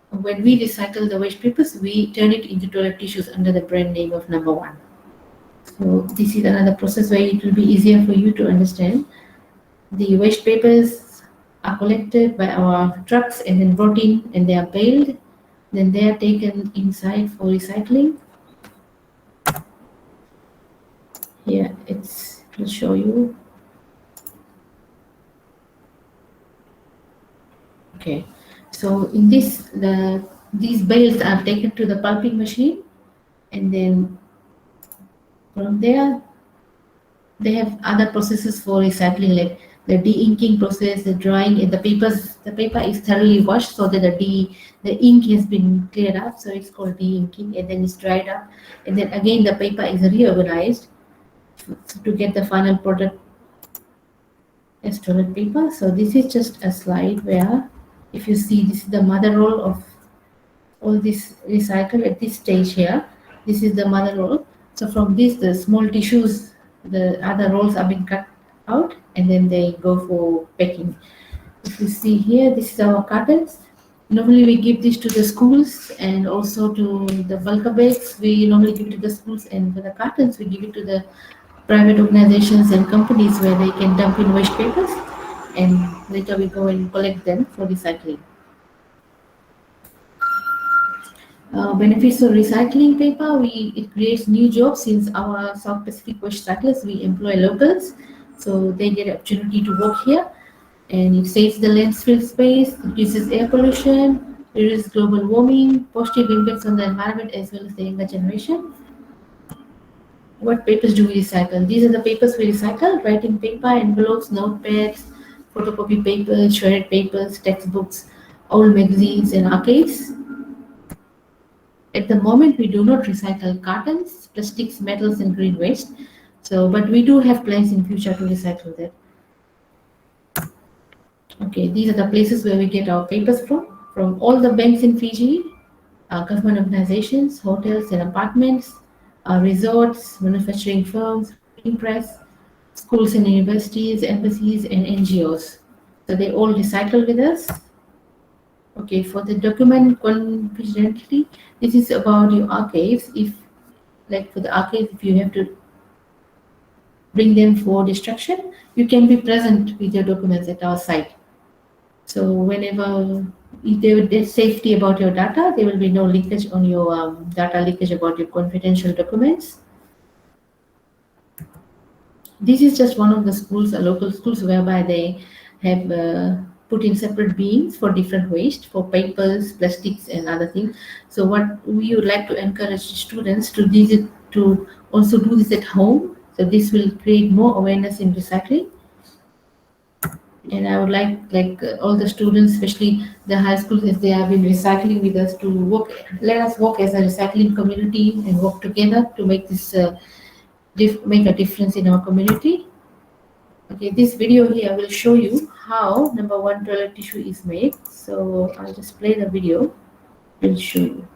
When we recycle the waste papers, we turn it into toilet tissues under the brand name of Number One. So this is another process where it will be easier for you to understand. The waste papers are collected by our trucks and then brought in and they are baled. Then they are taken inside for recycling. Here will show you. Okay, so in this, these bales are taken to the pulping machine, and then from there they have other processes for recycling, like the de-inking process, the drying, and the paper is thoroughly washed so that the ink has been cleared up, so it's called de-inking, and then it's dried up, and then again the paper is reorganized to get the final product as toilet paper. So this is just a slide where, if you see, this is the mother roll of all this recycle at this stage here. This is the mother roll. So from this, the small tissues, the other rolls are being cut out and then they go for packing. If you see here, this is our cartons. Normally we give this to the schools and also to the bulk bags. We normally give it to the schools, and for the cartons we give it to the private organizations and companies where they can dump in waste papers, and later we go and collect them for recycling. Benefits of recycling paper, it creates new jobs. Since our South Pacific waste cyclists, we employ locals, so they get an opportunity to work here, and it saves the landfill space, reduces air pollution, reduces global warming, positive impacts on the environment as well as the younger generation. What papers do we recycle? These are the papers we recycle: writing paper, envelopes, notepads, photocopy papers, shredded papers, textbooks, old magazines, and archives. At the moment, we do not recycle cartons, plastics, metals, and green waste. So, but we do have plans in future to recycle that. Okay, these are the places where we get our papers from all the banks in Fiji, government organizations, hotels and apartments, resorts, manufacturing firms, printing press, schools and universities, embassies, and NGOs. So they all recycle with us. Okay, for the document confidentiality, this is about your archives. If, like for the archives, if you have to bring them for destruction, you can be present with your documents at our site. So whenever there's safety about your data, there will be no leakage on your data leakage about your confidential documents. This is just one of the schools, local schools, whereby they have put in separate bins for different waste, for papers, plastics, and other things. So what we would like to encourage students to also do this at home. So this will create more awareness in recycling. And I would like all the students, especially the high schools, if they have been recycling with us, to let us work as a recycling community and work together to make this make a difference in our community. Okay, this video here will show you how Number One toilet tissue is made. So I'll just play the video. Will show you.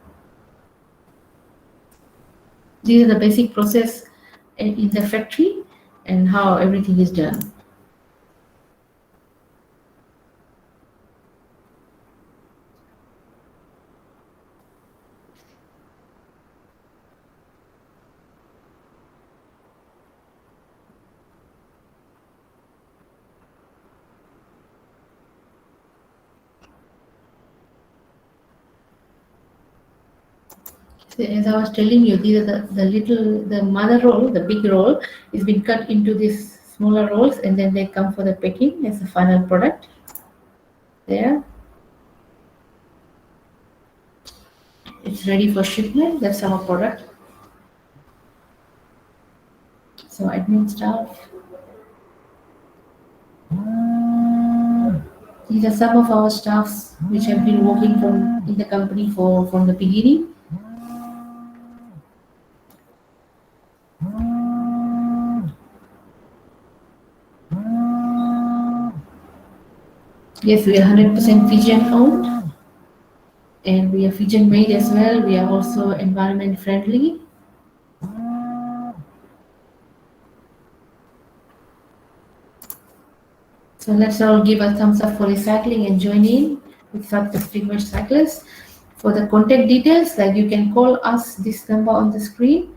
These are the basic process in the factory and how everything is done. As I was telling you, these are the mother roll, the big roll, is been cut into these smaller rolls, and then they come for the packing as the final product. There, it's ready for shipment. That's our product. So admin staff. These are some of our staffs which have been working in the company from the beginning. Yes, we are 100% Fijian owned, and we are Fijian made as well. We are also environment friendly. So let's all give a thumbs up for recycling and join in with South Pacific West Cyclists. For the contact details, like you can call us this number on the screen.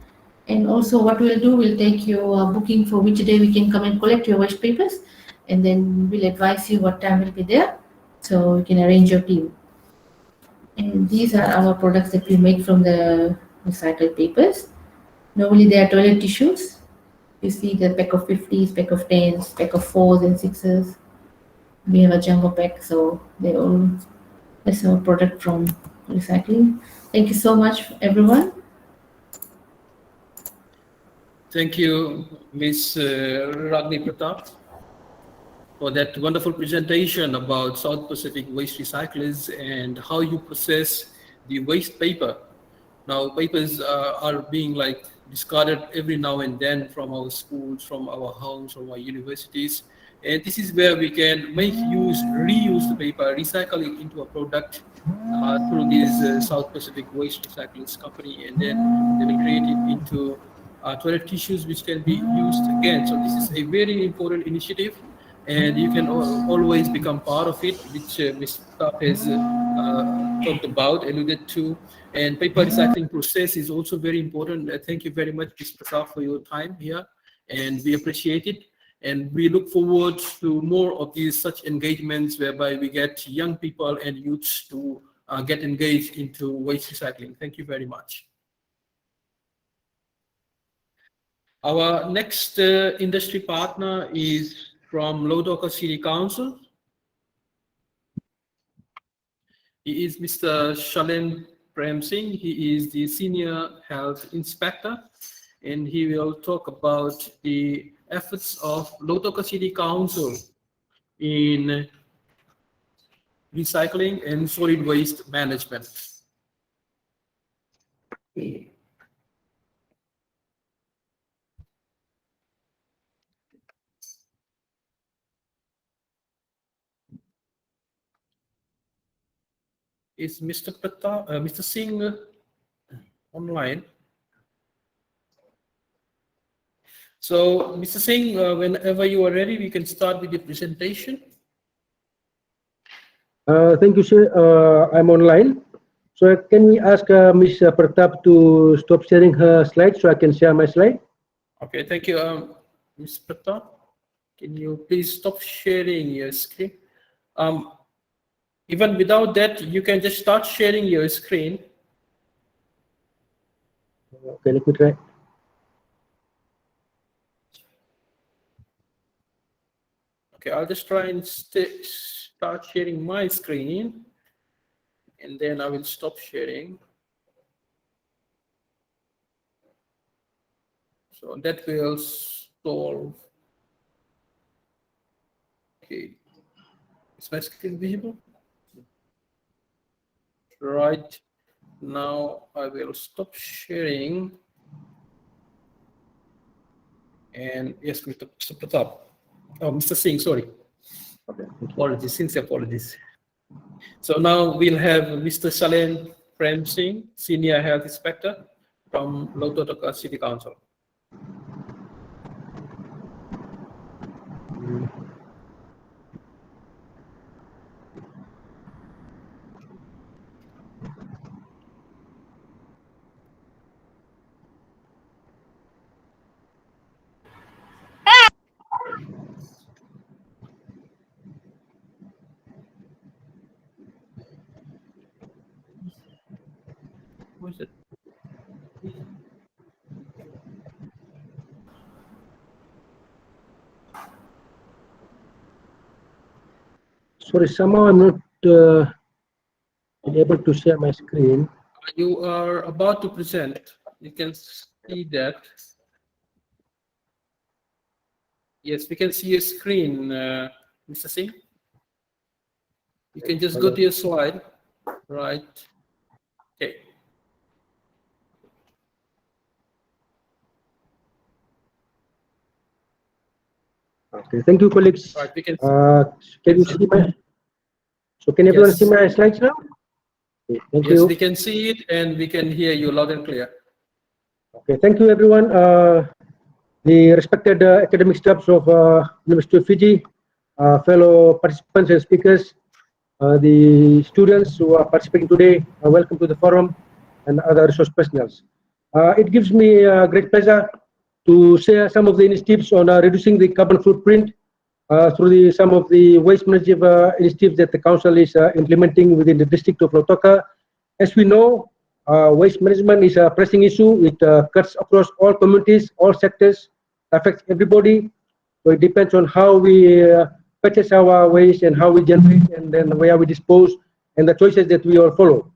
And also what we'll do, we'll take your booking for which day we can come and collect your waste papers. And then we'll advise you what time we'll be there. So you can arrange your team. And these are our products that we make from the recycled papers. Normally they are toilet tissues. You see the pack of 50s, pack of 10s, pack of 4s and 6s. We have a jumbo pack, so they all, that's our product from recycling. Thank you so much, everyone. Thank you, Ms. Ragni Pratap, for that wonderful presentation about South Pacific Waste Recyclers and how you process the waste paper. Now, papers are being like discarded every now and then from our schools, from our homes, from our universities. And this is where we can make use, reuse the paper, recycle it into a product through this South Pacific Waste Recycling Company, and then they will create it into toilet tissues which can be used again. So this is a very important initiative, and you can always become part of it, which Ms. Pratap has talked about, alluded to. And paper recycling process is also very important. Thank you very much, Ms. Pratap, for your time here, and we appreciate it. And we look forward to more of these such engagements whereby we get young people and youths to get engaged into waste recycling. Thank you very much. Our next industry partner is from Lautoka City Council. He is Mr. Shalen Prem Singh. He is the Senior Health Inspector, and he will talk about the efforts of Lautoka City Council in recycling and solid waste management. Is Mr. Pratap, Mr. Singh online? So, Mr. Singh, whenever you are ready, we can start with the presentation. Thank you, sir. I'm online. So can we ask Ms. Pratap to stop sharing her slide so I can share my slide? Okay, thank you, Ms. Pratap. Can you please stop sharing your screen? Even without that, you can just start sharing your screen. Okay, let me try. Okay, I'll just try and start sharing my screen, and then I will stop sharing. So that will solve. Okay, is my screen visible? Right now, I will stop sharing. And yes, Mr. Pratap. Oh, Mr. Singh, sorry. Okay, apologies, sincere apologies. So now we'll have Mr. Shalen Prem Singh, Senior Health Inspector from Lautoka City Council. Who is it? Sorry, somehow I'm not able to share my screen. You are about to present. You can see that. Yes, we can see your screen, Mr. Singh. You can just go to your slide, right? Okay. Okay, thank you, colleagues. Right, we can Can you see my? So can everyone Yes. see my slides now? Okay, thank Yes, you. we can see it and we can hear you loud and clear. Okay, thank you everyone. The respected academic staffs of University of Fiji, fellow participants and speakers, the students who are participating today, welcome to the forum, and other resource personnels. It gives me great pleasure to share some of the initiatives on reducing the carbon footprint through some of the waste management initiatives that the council is implementing within the district of Lautoka. As we know, waste management is a pressing issue. It cuts across all communities, all sectors, affects everybody. So it depends on how we purchase our waste and how we generate and then where we dispose and the choices that we all follow.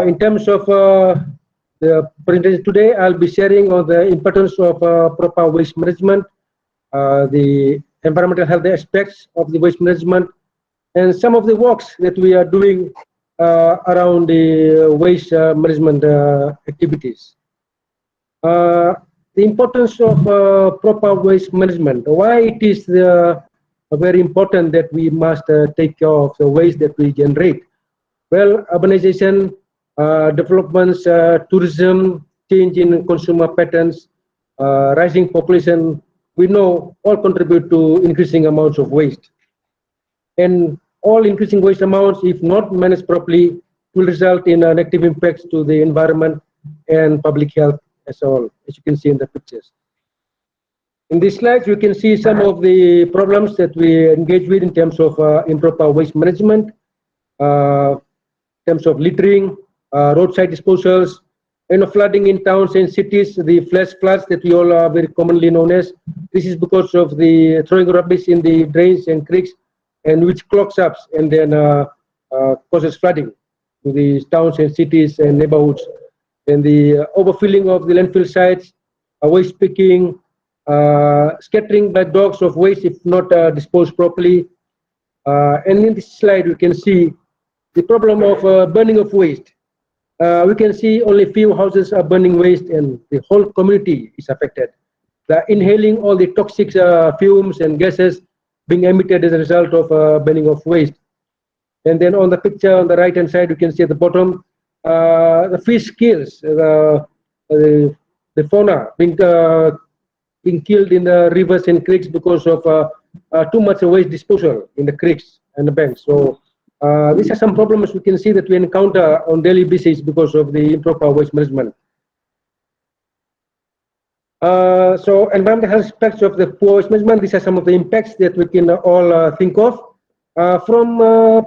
In terms of the presentation today, I'll be sharing on the importance of proper waste management, the environmental health aspects of the waste management, and some of the works that we are doing around the waste management activities. The importance of proper waste management, why it is very important that we must take care of the waste that we generate. Well, urbanization, developments, tourism, change in consumer patterns, rising population, we know all contribute to increasing amounts of waste. And all increasing waste amounts, if not managed properly, will result in negative impacts to the environment and public health as all, as you can see in the pictures. In these slides, you can see some of the problems that we engage with in terms of improper waste management, in terms of littering, roadside disposals, flooding in towns and cities, the flash floods that we all are very commonly known as. This is because of the throwing rubbish in the drains and creeks, and which clogs up and then causes flooding to the towns and cities and neighborhoods. And the overfilling of the landfill sites, waste picking, scattering by dogs of waste if not disposed properly. And in this slide, you can see the problem of burning of waste. We can see only few houses are burning waste and the whole community is affected. They're inhaling all the toxic fumes and gases being emitted as a result of burning of waste. And then on the picture on the right hand side, you can see at the bottom, the fish kills, the fauna being killed in the rivers and creeks because of too much waste disposal in the creeks and the banks. So these are some problems we can see that we encounter on daily basis because of the improper waste management. So environmental health aspects of the poor waste management, these are some of the impacts that we can all think of. From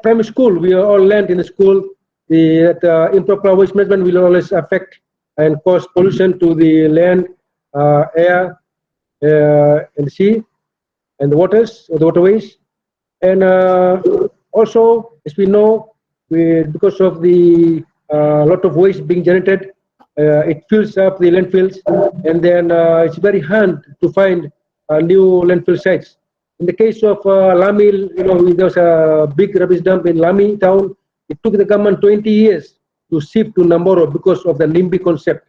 primary school, we all learned in the school that improper waste management will always affect and cause pollution to the land, air, and the sea, and the waters, or the waterways. And also, as we know, because of the lot of waste being generated, it fills up the landfills, and then it's very hard to find new landfill sites. In the case of Lami, there was a big rubbish dump in Lami town. It took the government 20 years to shift to Namboro because of the NIMBY concept.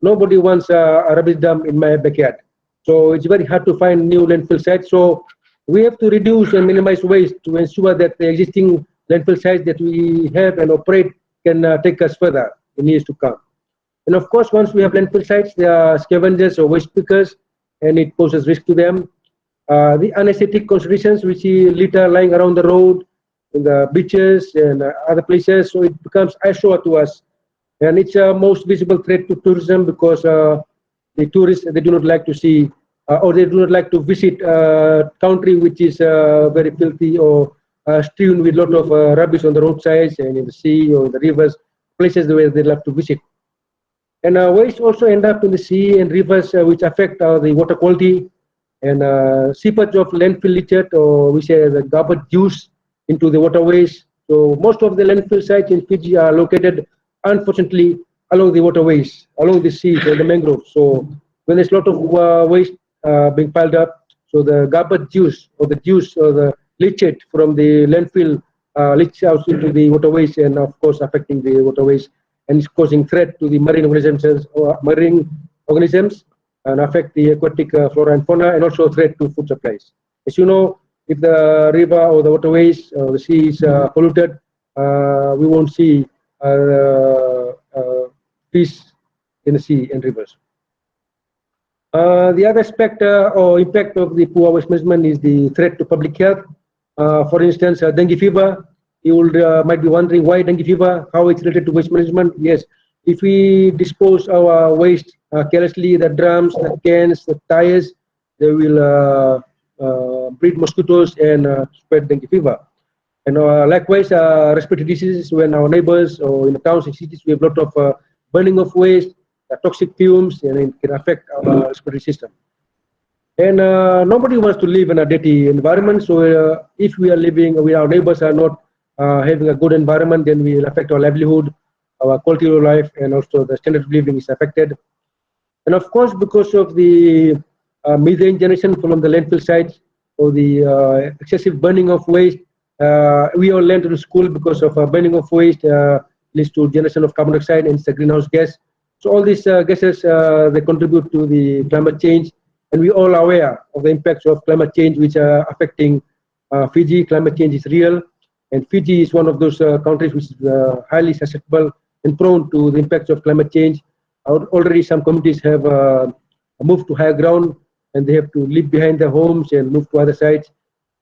Nobody wants a rubbish dump in my backyard. So it's very hard to find new landfill sites. So we have to reduce and minimize waste to ensure that the existing landfill sites that we have and operate can take us further in years to come. And of course, once we have landfill sites, there are scavengers or waste pickers, and it poses risk to them. The anesthetic considerations, we see litter lying around the road, in the beaches and other places, so it becomes eyesore to us. And it's a most visible threat to tourism because the tourists, they do not like to see or they do not like to visit a country which is very filthy or strewn with a lot of rubbish on the roadsides and in the sea or in the rivers, places where they love to visit. And waste also end up in the sea and rivers, which affect the water quality, and seepage of landfill litter, or we say the garbage juice, into the waterways. So most of the landfill sites in Fiji are located, unfortunately, along the waterways, along the seas and the mangroves. So when there's a lot of waste being piled up, so the garbage juice or the juice or the leachate from the landfill leaks out into the waterways, and of course affecting the waterways, and it's causing threat to the marine organisms and affect the aquatic flora and fauna, and also threat to food supplies. As you know, if the river or the waterways or the sea is polluted, we won't see fish in the sea and rivers. The other aspect or impact of the poor waste management is the threat to public health. For instance, dengue fever. You might be wondering why dengue fever, how it's related to waste management. Yes, if we dispose our waste carelessly, the drums, the cans, the tires, they will breed mosquitoes and spread dengue fever. And likewise, respiratory diseases, when our neighbors or in the towns and cities, we have a lot of burning of waste, toxic fumes, and it can affect our respiratory system. And nobody wants to live in a dirty environment. So if we are living, our neighbors are not having a good environment, then we will affect our livelihood, our quality of life, and also the standard of living is affected. And of course, because of the methane generation from the landfill sites or the excessive burning of waste, we all learned in school because of burning of waste leads to generation of carbon dioxide and it's a greenhouse gas. So all these gases, they contribute to the climate change, and we all are aware of the impacts of climate change which are affecting Fiji. Climate change is real, and Fiji is one of those countries which is highly susceptible and prone to the impacts of climate change. Already some communities have moved to higher ground, and they have to leave behind their homes and move to other sites.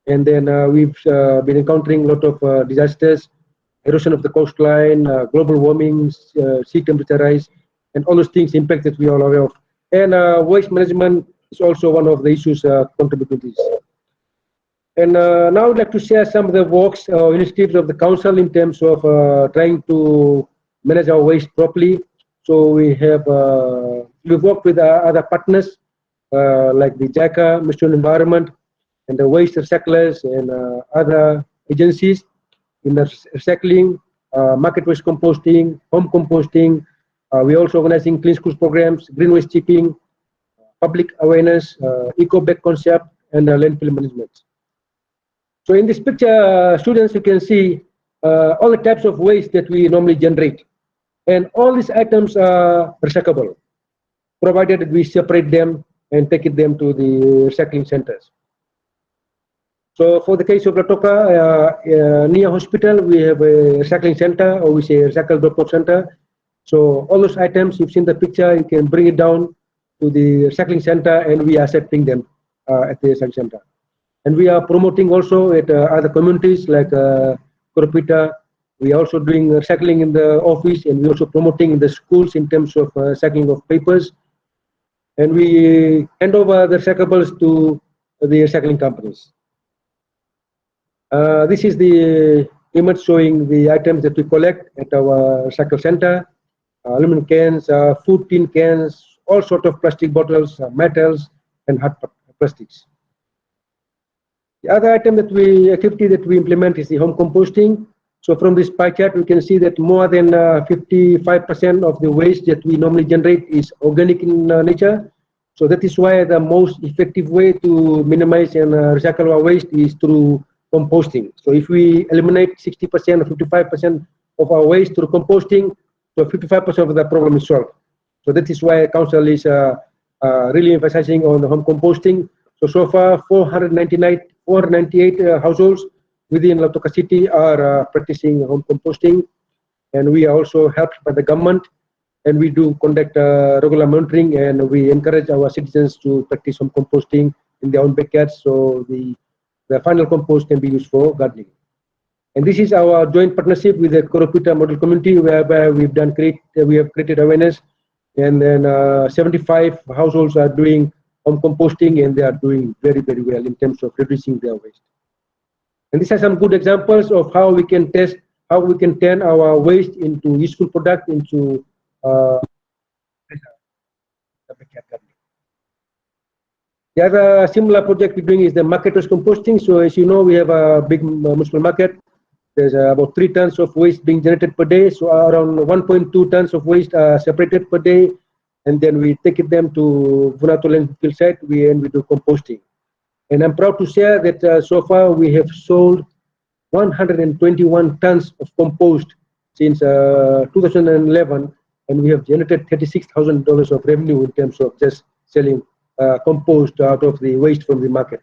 And then we've been encountering a lot of disasters, erosion of the coastline, global warming, sea temperature rise, and all those things impact that we are all aware of. And waste management is also one of the issues contributing to this. And now I'd like to share some of the works or initiatives of the council in terms of trying to manage our waste properly. So we have we've worked with other partners like the JICA, Ministry of Environment, and the waste recyclers and other agencies in the recycling, market waste composting, home composting. We're also organizing clean schools programs, green waste chipping, public awareness, eco-bag concept, and landfill management. So in this picture, students, you can see all the types of waste that we normally generate. And all these items are recyclable, provided that we separate them and take them to the recycling centers. So for the case of Latoka, near hospital, we have a recycling center, or we say recycle drop-off center. So all those items, you've seen the picture, you can bring it down to the recycling center, and we are accepting them at the recycling center. And we are promoting also at other communities like Koropita. We are also doing recycling in the office, and we're also promoting in the schools in terms of recycling of papers. And we hand over the recyclables to the recycling companies. This is the image showing the items that we collect at our recycle center. Aluminum cans, food tin cans, all sorts of plastic bottles, metals, and hard plastics. The other activity that we implement is the home composting. So from this pie chart, we can see that more than 55% of the waste that we normally generate is organic in nature. So that is why the most effective way to minimize and recycle our waste is through composting. So if we eliminate 60% or 55% of our waste through composting, so 55% of the problem is solved. So that is why Council is really emphasizing on the home composting. So far, 498 households within Lautoka City are practicing home composting, and we are also helped by the government, and we do conduct regular monitoring, and we encourage our citizens to practice home composting in their own backyards, so the final compost can be used for gardening. And this is our joint partnership with the Koropita Model Community, whereby we have created awareness, and then 75 households are doing home composting, and they are doing very, very well in terms of reducing their waste. And these are some good examples of how we can test, how we can turn our waste into useful product, into the other similar project we're doing is the market waste composting. So as you know, we have a big municipal market. There's about 3 tons of waste being generated per day. So around 1.2 tons of waste are separated per day. And then we take them to Vunato landfill site, and we do composting. And I'm proud to share that so far we have sold 121 tons of compost since 2011, and we have generated $36,000 of revenue in terms of just selling compost out of the waste from the market.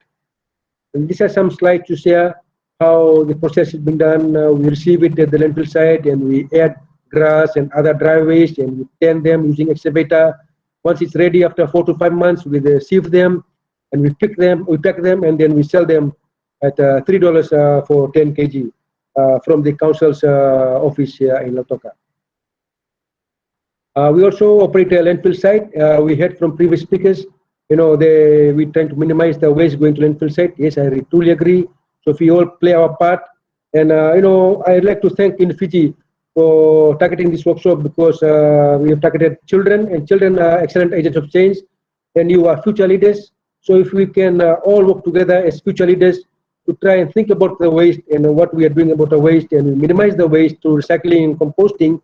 And these are some slides to share how the process is being done. We receive it at the landfill site and we add grass and other dry waste and we tan them using excavator. Once it's ready, after 4 to 5 months, we sieve them and we pack them, and then we sell them at $3 for 10 kg from the council's office here in Lautoka. We also operate a landfill site. We heard from previous speakers, we trying to minimize the waste going to landfill site. Yes, I truly agree. So if we all play our part, and I'd like to thank in Fiji for targeting this workshop, because we have targeted children, and children are excellent agents of change, and you are future leaders. So if we can all work together as future leaders to try and think about the waste and what we are doing about the waste, and we minimize the waste through recycling and composting,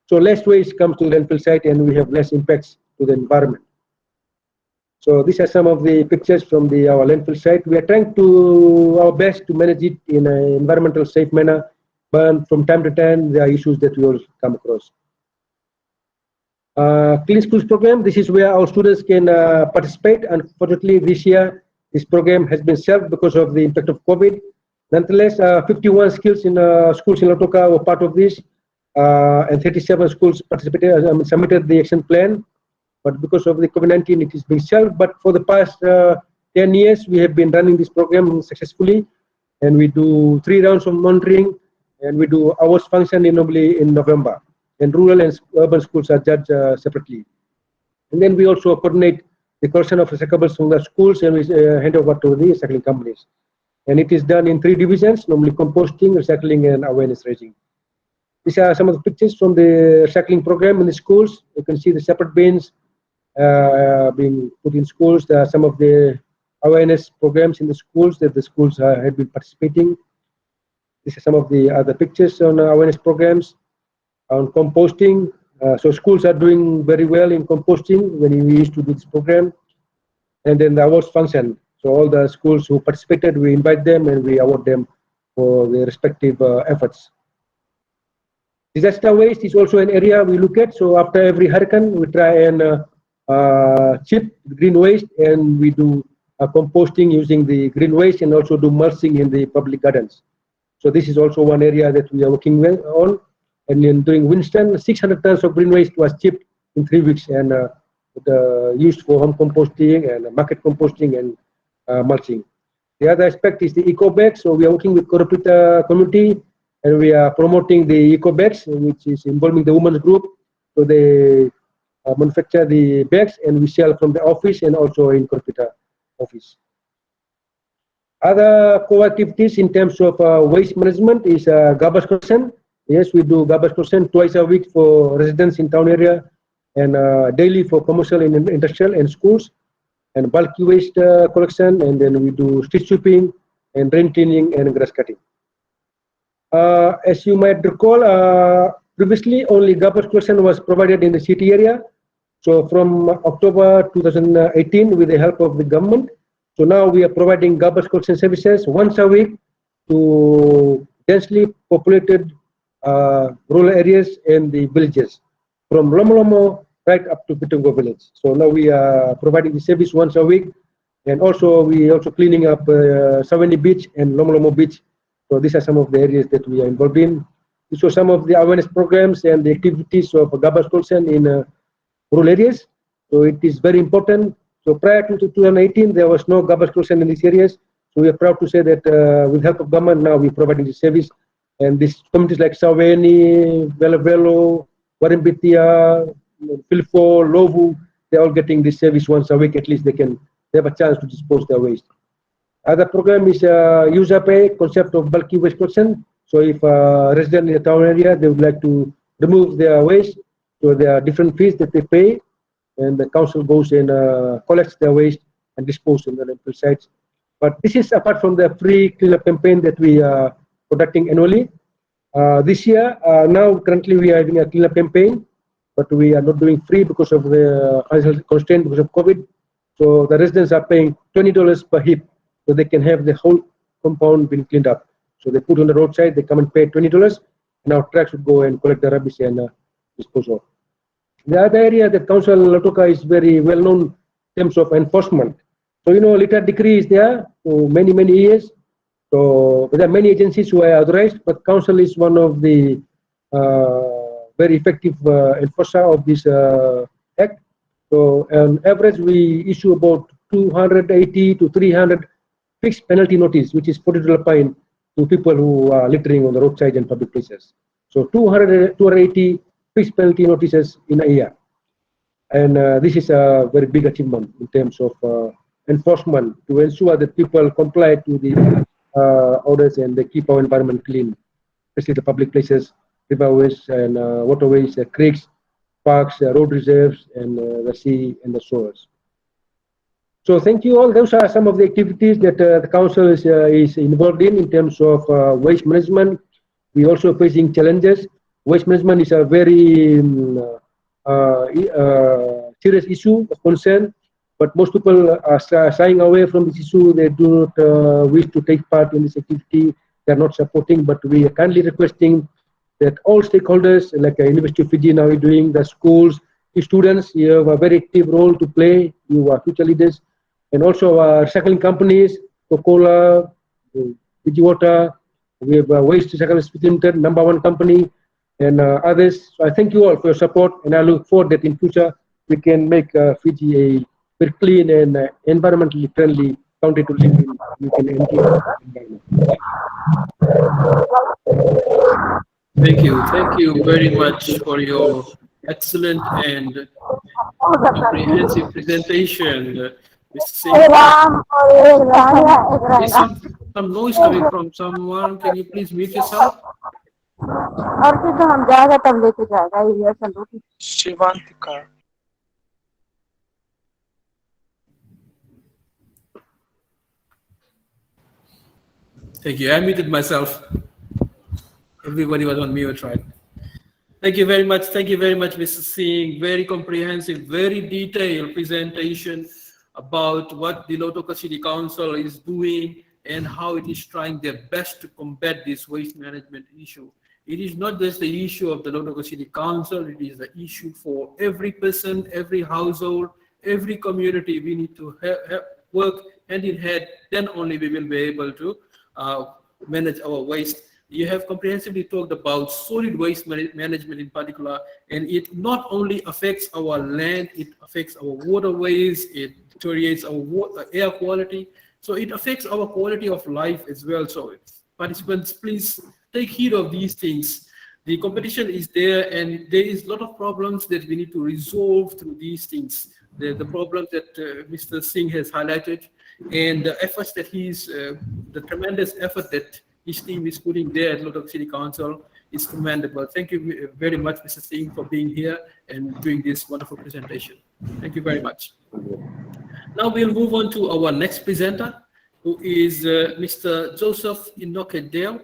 so less waste comes to the landfill site and we have less impacts to the environment. So these are some of the pictures from our landfill site. We are trying to our best to manage it in an environmental safe manner, but from time to time there are issues that we all come across. Clean Schools program, this is where our students can participate. Unfortunately, this year this program has been shelved because of the impact of COVID. Nonetheless, 51 schools in Lautoka were part of this, and 37 schools participated, submitted the action plan. But because of the COVID-19, it is being shelved. But for the past 10 years, we have been running this program successfully, and we do 3 rounds of monitoring, and we do hours function normally in November. And rural and urban schools are judged separately. And then we also coordinate the collection of recyclables from the schools, and we hand over to the recycling companies. And it is done in 3 divisions, normally composting, recycling, and awareness raising. These are some of the pictures from the recycling program in the schools. You can see the separate bins being put in schools. There are some of the awareness programs in the schools that the schools have been participating. These are some of the other pictures on awareness programs. On composting, so schools are doing very well in composting when we used to do this program. And then the awards function. So all the schools who participated, we invite them and we award them for their respective efforts. Disaster waste is also an area we look at. So after every hurricane, we try and chip green waste, and we do composting using the green waste, and also do mulching in the public gardens. So this is also one area that we are working on. And in during Winston, 600 tons of green waste was chipped in 3 weeks and used for home composting and market composting and mulching. The other aspect is the eco bags. So we are working with Korupita community, and we are promoting the eco bags, which is involving the women's group. So they manufacture the bags, and we sell from the office and also in Korupita office. Other co-activities in terms of waste management is garbage collection. Yes, we do garbage collection twice a week for residents in town area, and daily for commercial and industrial and schools, and bulky waste collection, and then we do street sweeping and drain cleaning and grass cutting. As you might recall, previously only garbage collection was provided in the city area. So from October 2018, with the help of the government, so now we are providing garbage collection services once a week to densely populated rural areas and the villages, from Lomolomo right up to Pitungo village. So now we are providing the service once a week, and also we also cleaning up Saweni Beach and Lomolomo Beach. So these are some of the areas that we are involved in. So some of the awareness programs and the activities of garbage collection in rural areas. So it is very important. So prior to 2018, there was no garbage collection in these areas. So we are proud to say that with the help of government, now we're providing this service. And these communities like Saweni, Velavelo, Warimbitia, Filfo, Lovu, they're all getting this service once a week. At least they have a chance to dispose their waste. Other program is user pay concept of bulky waste collection. So if a resident in the town area, they would like to remove their waste, so there are different fees that they pay, and the council goes and collects their waste and disposes in the landfill sites. But this is apart from the free cleanup campaign that we are conducting annually. This year, now currently we are having a cleanup campaign, but we are not doing free because of the financial constraint because of COVID. So the residents are paying $20 per heap, so they can have the whole compound being cleaned up. So they put on the roadside, they come and pay $20, and our trucks would go and collect the rubbish and dispose of. The other area that Council Lautoka is very well known in terms of enforcement. So, litter decree is there for many, many years. So there are many agencies who are authorized, but council is one of the very effective enforcer of this act. So on average, we issue about 280 to 300 fixed penalty notice, which is $40 fine to people who are littering on the roadside and public places. So 280 fixed penalty notices in a year. And this is a very big achievement in terms of enforcement to ensure that people comply to the orders and they keep our environment clean, especially the public places, riverways and waterways, creeks, parks, road reserves, and the sea and the shores. So thank you all. Those are some of the activities that the council is involved in terms of waste management. We also facing challenges. Waste management is a very serious issue of concern, but most people are shying away from this issue. They do not wish to take part in this activity. They are not supporting, but we are kindly requesting that all stakeholders, like University of Fiji now is doing, the schools, the students, you have a very active role to play. You are future leaders. And also our recycling companies, Coca-Cola, Fiji Water, we have Waste Recycling Limited, #1 company, and others. So I thank you all for your support, and I look forward that in future we can make Fiji a very clean and environmentally friendly country to live in. We can enjoy environment. Thank you very much for your excellent and comprehensive presentation, Mr. Singh. There's some noise coming from someone. Can you please mute yourself? Shivantika. Thank you. I muted myself. Everybody was on mute, right? Thank you very much. Thank you very much, Mr. Singh. Very comprehensive, very detailed presentation about what the Lautoka City Council is doing and how it is trying their best to combat this waste management issue. It is not just the issue of the Lautoka City Council, it is the issue for every person, every household, every community. We need to work hand in hand, then only we will be able to manage our waste. You have comprehensively talked about solid waste management in particular, and it not only affects our land, it affects our waterways, it deteriorates our air quality, so it affects our quality of life as well. So participants, please take heed of these things. The competition is there, and there is a lot of problems that we need to resolve through these things. The problems that Mr. Singh has highlighted, and the efforts that the tremendous effort that his team is putting there at Lautoka City Council is commendable. Thank you very much, Mr. Singh, for being here and doing this wonderful presentation. Thank you very much. Now we'll move on to our next presenter, who is Mr. Joseph Inokedale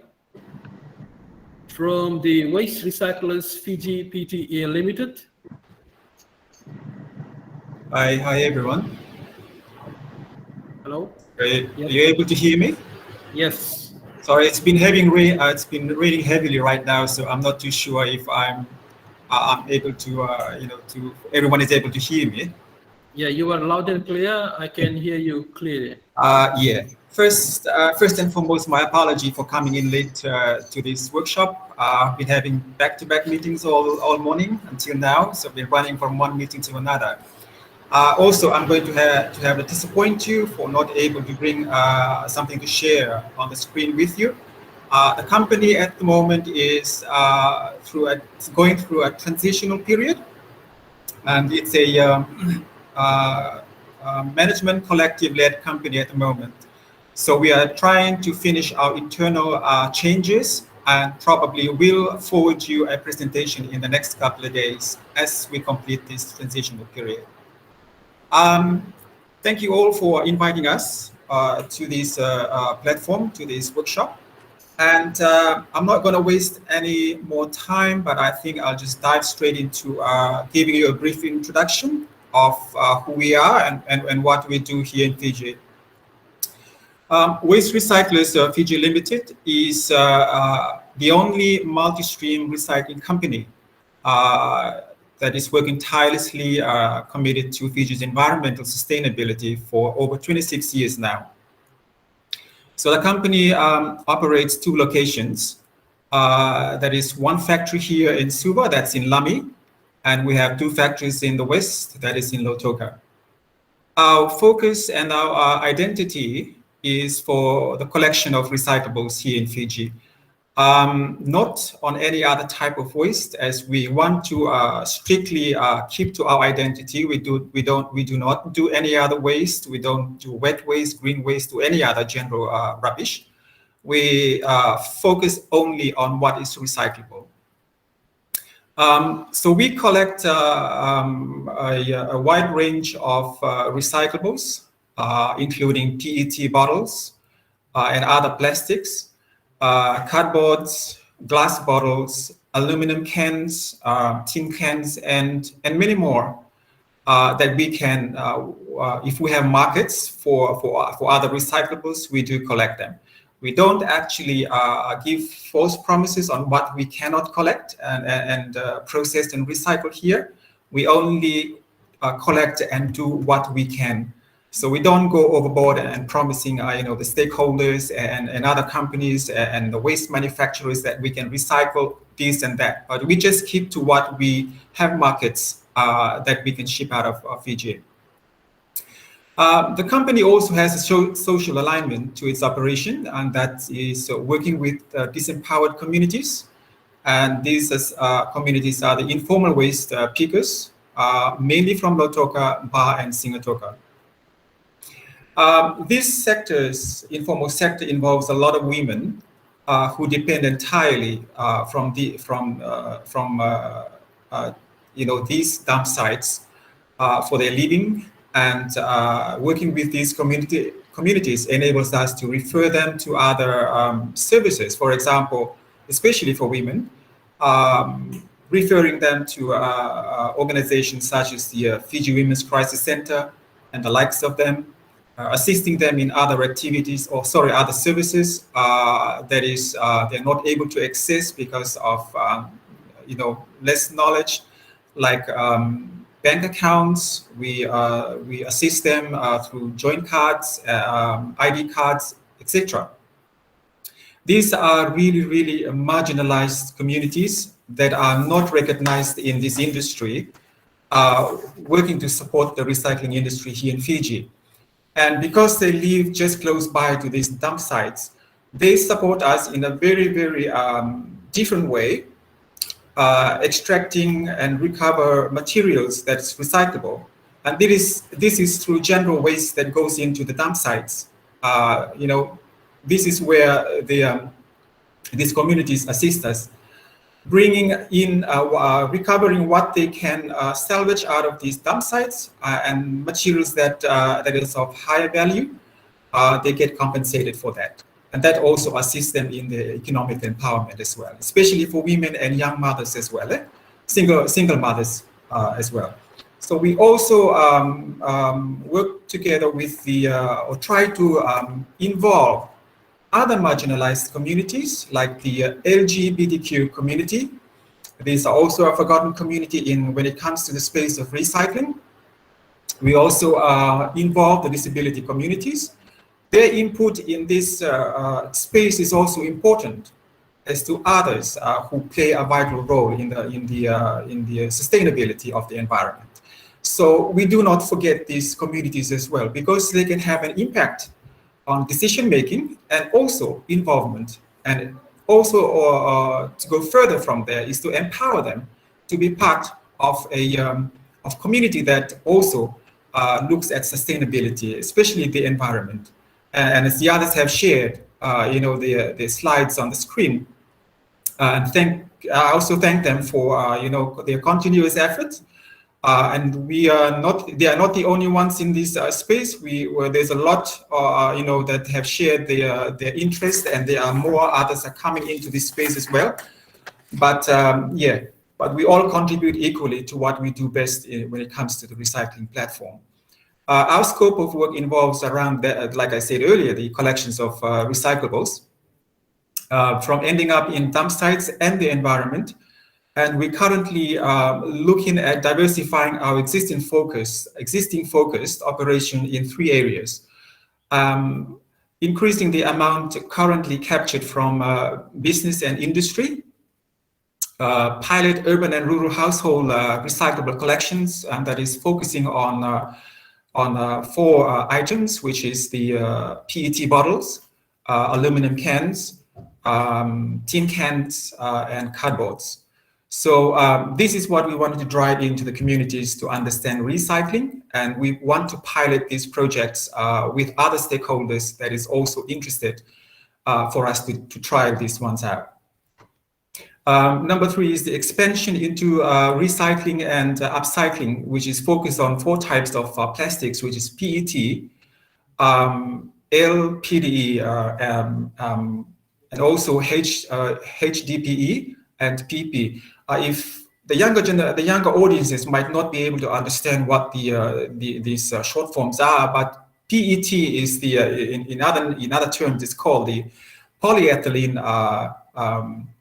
from the Waste Recyclers Fiji Pte. Limited. Hi everyone. Hello. Are you able to hear me? Yes. Sorry, it's been raining heavily right now, so I'm not too sure if I'm able to everyone is able to hear me. Yeah, you are loud and clear. I can hear you clearly. Yeah. First and foremost, my apology for coming in late to this workshop. I've been having back-to-back meetings all morning until now, so I've been running from one meeting to another. Also, I'm going to have to disappoint you for not able to bring something to share on the screen with you. The company at the moment is going through a transitional period, and it's a management collective-led company at the moment. So we are trying to finish our internal changes, and probably will forward you a presentation in the next couple of days as we complete this transitional period. Thank you all for inviting us to this platform, to this workshop. And I'm not going to waste any more time, but I think I'll just dive straight into giving you a brief introduction of who we are and what we do here in Fiji. Waste Recyclers Fiji Limited is the only multi-stream recycling company that is working tirelessly committed to Fiji's environmental sustainability for over 26 years now. So the company operates 2 locations. That is one factory here in Suva, that's in Lami, and we have 2 factories in the west, that is in Lautoka. Our focus and our identity is for the collection of recyclables here in Fiji. Not on any other type of waste, as we want to strictly keep to our identity. We do not do any other waste. We don't do wet waste, green waste, or any other general rubbish. We focus only on what is recyclable. So we collect a wide range of recyclables, including PET bottles and other plastics, cardboards, glass bottles, aluminum cans, tin cans, and many more that we can, if we have markets for other recyclables, we do collect them. We don't actually give false promises on what we cannot collect and process and recycle here. We only collect and do what we can. So we don't go overboard and promising, the stakeholders and other companies and the waste manufacturers that we can recycle this and that. But we just keep to what we have markets that we can ship out of Fiji. The company also has a social alignment to its operation, and that is working with disempowered communities. And these communities are the informal waste pickers, mainly from Lautoka, Ba, and Singatoka. These sectors, informal sector, involves a lot of women who depend entirely from these dump sites for their living, and working with these communities enables us to refer them to other services. For example, especially for women, referring them to organizations such as the Fiji Women's Crisis Center and the likes of them. Assisting them in other activities, other services that is they're not able to access because of less knowledge, like bank accounts. We assist them through joint cards, ID cards, etc. These are really marginalized communities that are not recognized in this industry, working to support the recycling industry here in Fiji. And because they live just close by to these dump sites, they support us in a very different way, extracting and recover materials that's recyclable. And this is through general waste that goes into the dump sites. This is where these communities assist us, bringing in, recovering what they can salvage out of these dump sites and materials that is of higher value. They get compensated for that. And that also assists them in the economic empowerment as well, especially for women and young mothers as well, single mothers as well. So we also work together with or try to involve other marginalized communities like the LGBTQ community. These are also a forgotten community when it comes to the space of recycling. We also involve the disability communities. Their input in this space is also important as to others who play a vital role in the sustainability of the environment. So we do not forget these communities as well, because they can have an impact on decision making and also involvement. And also to go further from there is to empower them to be part of a community that also looks at sustainability, especially the environment. And as the others have shared, the slides on the screen, and I also thank them for their continuous efforts. And they are not the only ones in this space. There's a lot that have shared their interest, and there are more others are coming into this space as well. But but we all contribute equally to what we do best when it comes to the recycling platform. Our scope of work involves around, like I said earlier, the collections of recyclables from ending up in dump sites and the environment. And we're currently looking at diversifying our existing focused operation in 3 areas. Increasing the amount currently captured from business and industry, pilot urban and rural household recyclable collections, and that is focusing on 4 items, which is the PET bottles, aluminum cans, tin cans, and cardboards. So this is what we wanted to drive into the communities to understand recycling, and we want to pilot these projects with other stakeholders that is also interested for us to try these ones out. Number 3 is the expansion into recycling and upcycling, which is focused on 4 types of plastics, which is PET, LPDE, and also HDPE and PP. If the younger audiences might not be able to understand what these short forms are, but PET is the in other terms it's called the polyethylene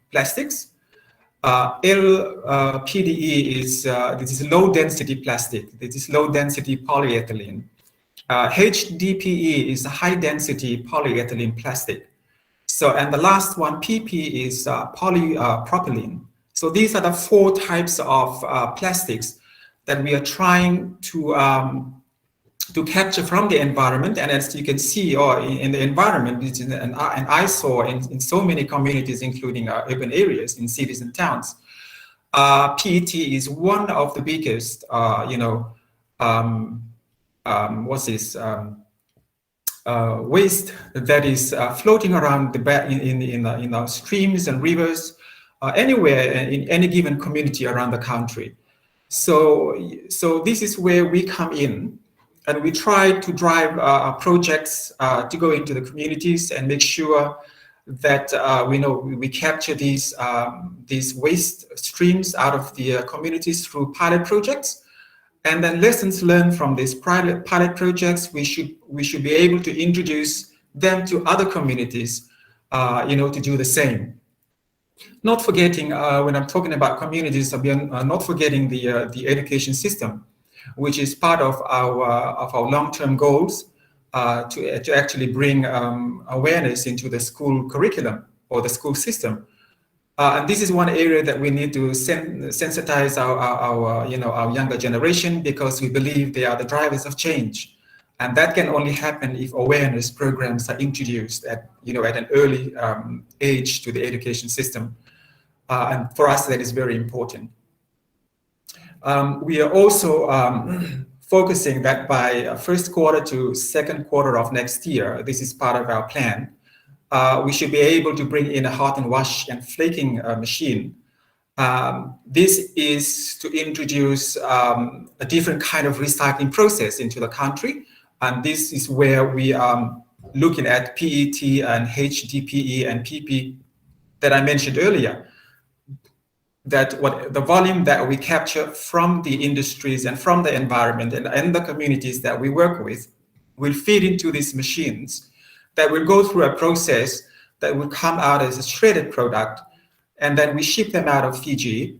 plastics. LPDE is this is low density plastic. This is low density polyethylene. HDPE is a high density polyethylene plastic. So, and the last one, PP, is polypropylene. So these are the 4 types of plastics that we are trying to capture from the environment. And as you can see, in the environment, it's an eyesore in so many communities, including urban areas, in cities and towns. PET is one of the biggest, waste that is floating around in our streams and rivers, anywhere in any given community around the country. So this is where we come in, and we try to drive projects to go into the communities and make sure that we capture these waste streams out of the communities through pilot projects. And then lessons learned from these pilot projects, we should be able to introduce them to other communities, to do the same. Not forgetting, when I'm talking about communities, I'm not forgetting the education system, which is part of our long-term goals to actually bring awareness into the school curriculum or the school system. And this is one area that we need to sensitize our younger generation, because we believe they are the drivers of change, and that can only happen if awareness programs are introduced at an early age to the education system. And for us, that is very important. We are also focusing that by first quarter to second quarter of next year, this is part of our plan, we should be able to bring in a hot and wash and flaking machine. This is to introduce a different kind of recycling process into the country. And this is where we are looking at PET and HDPE and PP that I mentioned earlier. That what the volume that we capture from the industries and from the environment and the communities that we work with will feed into these machines that will go through a process that will come out as a shredded product, and then we ship them out of Fiji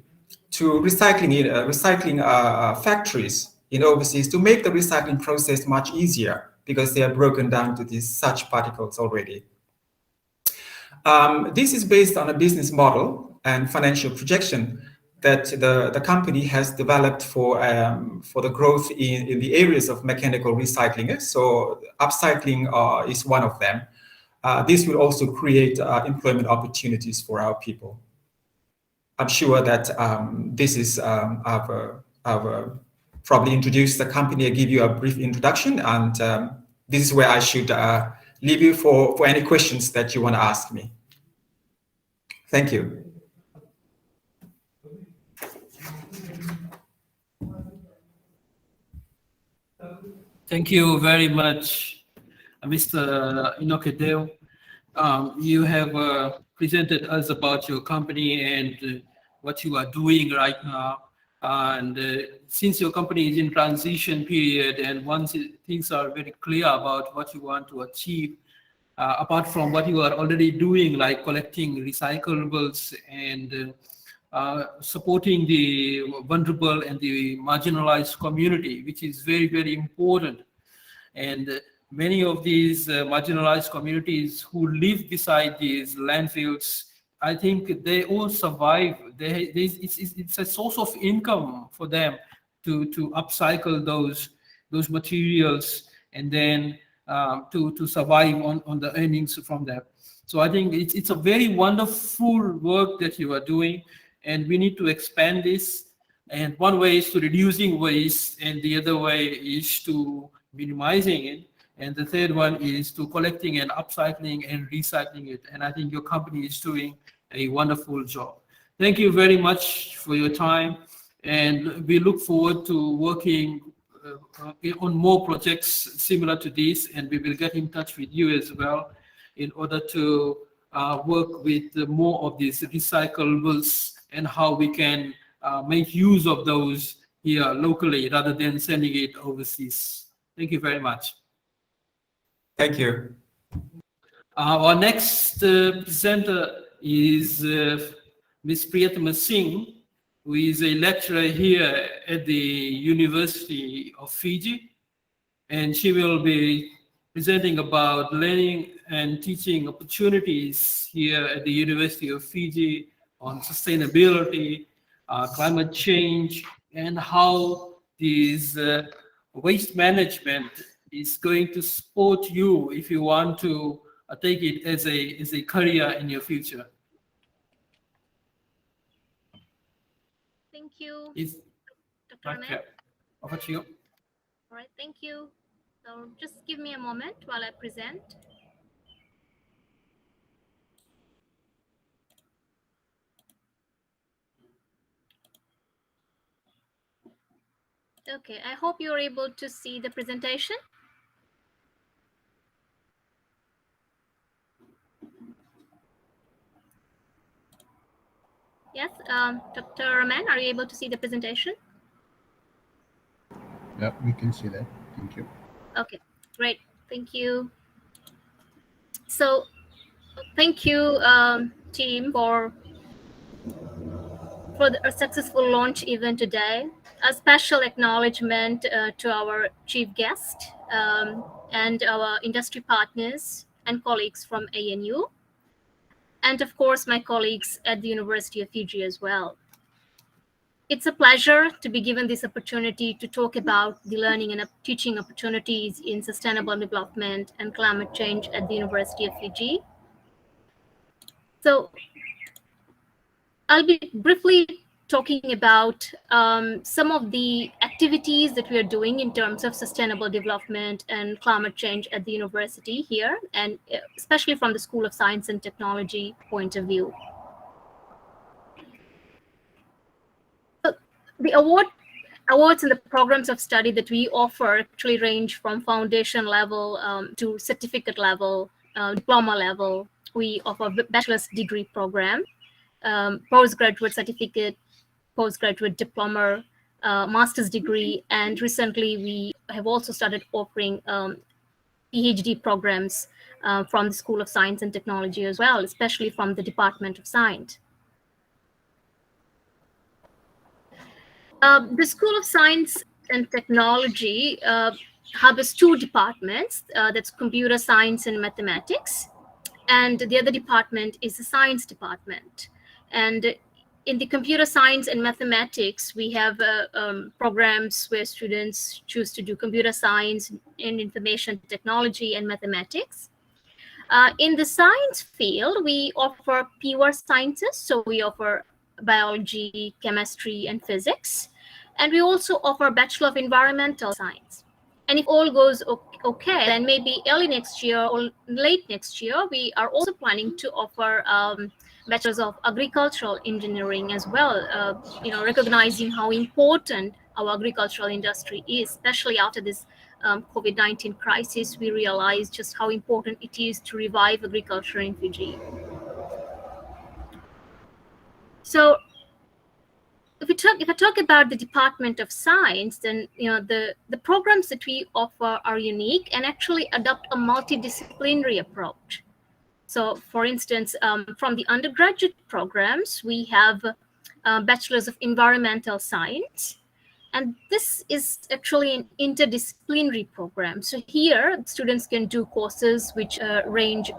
to recycling factories in overseas to make the recycling process much easier, because they are broken down to these such particles already. This is based on a business model and financial projection that the company has developed for the growth in the areas of mechanical recycling. So upcycling is one of them. This will also create employment opportunities for our people. I'm sure that this is I've probably introduced the company and give you a brief introduction, and this is where I should leave you for any questions that you want to ask me. Thank you. Thank you very much, Mr. Inokedeo. You have presented us about your company and what you are doing right now. And since your company is in transition period, and once things are very clear about what you want to achieve, apart from what you are already doing, like collecting recyclables and supporting the vulnerable and the marginalized community, which is very, very important. And many of these marginalized communities who live beside these landfills, I think they all survive. It's a source of income for them to upcycle those materials and then to survive on the earnings from that. So I think it's a very wonderful work that you are doing, and we need to expand this. And one way is to reducing waste, and the other way is to minimizing it. And the third one is to collecting and upcycling and recycling it. And I think your company is doing a wonderful job. Thank you very much for your time. And we look forward to working on more projects similar to this, and we will get in touch with you as well in order to work with more of these recyclables and how we can make use of those here locally rather than sending it overseas. Thank you very much. Thank you. Our next presenter is Ms. Priyatama Singh, who is a lecturer here at the University of Fiji, and she will be presenting about learning and teaching opportunities here at the University of Fiji on sustainability, climate change, and how this waste management is going to support you if you want to take it as a career in your future. Thank you, Dr. Ahmed. Over to you. All right, thank you. So just give me a moment while I present. Okay, I hope you're able to see the presentation. Yes, Dr. Rahman, are you able to see the presentation? Yeah, we can see that. Thank you. Okay, great. Thank you. So, thank you, team, for a successful launch event today. A special acknowledgement to our chief guest and our industry partners and colleagues from ANU, and of course, my colleagues at the University of Fiji as well. It's a pleasure to be given this opportunity to talk about the learning and teaching opportunities in sustainable development and climate change at the University of Fiji. So I'll be briefly talking about some of the activities that we are doing in terms of sustainable development and climate change at the university here, and especially from the School of Science and Technology point of view. The awards and the programs of study that we offer actually range from foundation level to certificate level, diploma level. We offer bachelor's degree program, postgraduate certificate, postgraduate diploma, master's degree, and recently we have also started offering PhD programs from the School of Science and Technology as well, especially from the Department of Science. The School of Science and Technology harbors two departments, that's computer science and mathematics, and the other department is the science department. And in the computer science and mathematics, we have programs where students choose to do computer science and information technology and mathematics. In the science field, we offer pure sciences, so we offer biology, chemistry, and physics. And we also offer Bachelor of Environmental Science. And if all goes okay, then maybe early next year or late next year, we are also planning to offer Bachelors of Agricultural Engineering as well, recognizing how important our agricultural industry is, especially after this COVID-19 crisis. We realize just how important it is to revive agriculture in Fiji. So if I talk about the Department of Science, then the programs that we offer are unique and actually adopt a multidisciplinary approach. So, for instance, from the undergraduate programs, we have Bachelor's of Environmental Science. And this is actually an interdisciplinary program. So here, students can do courses which range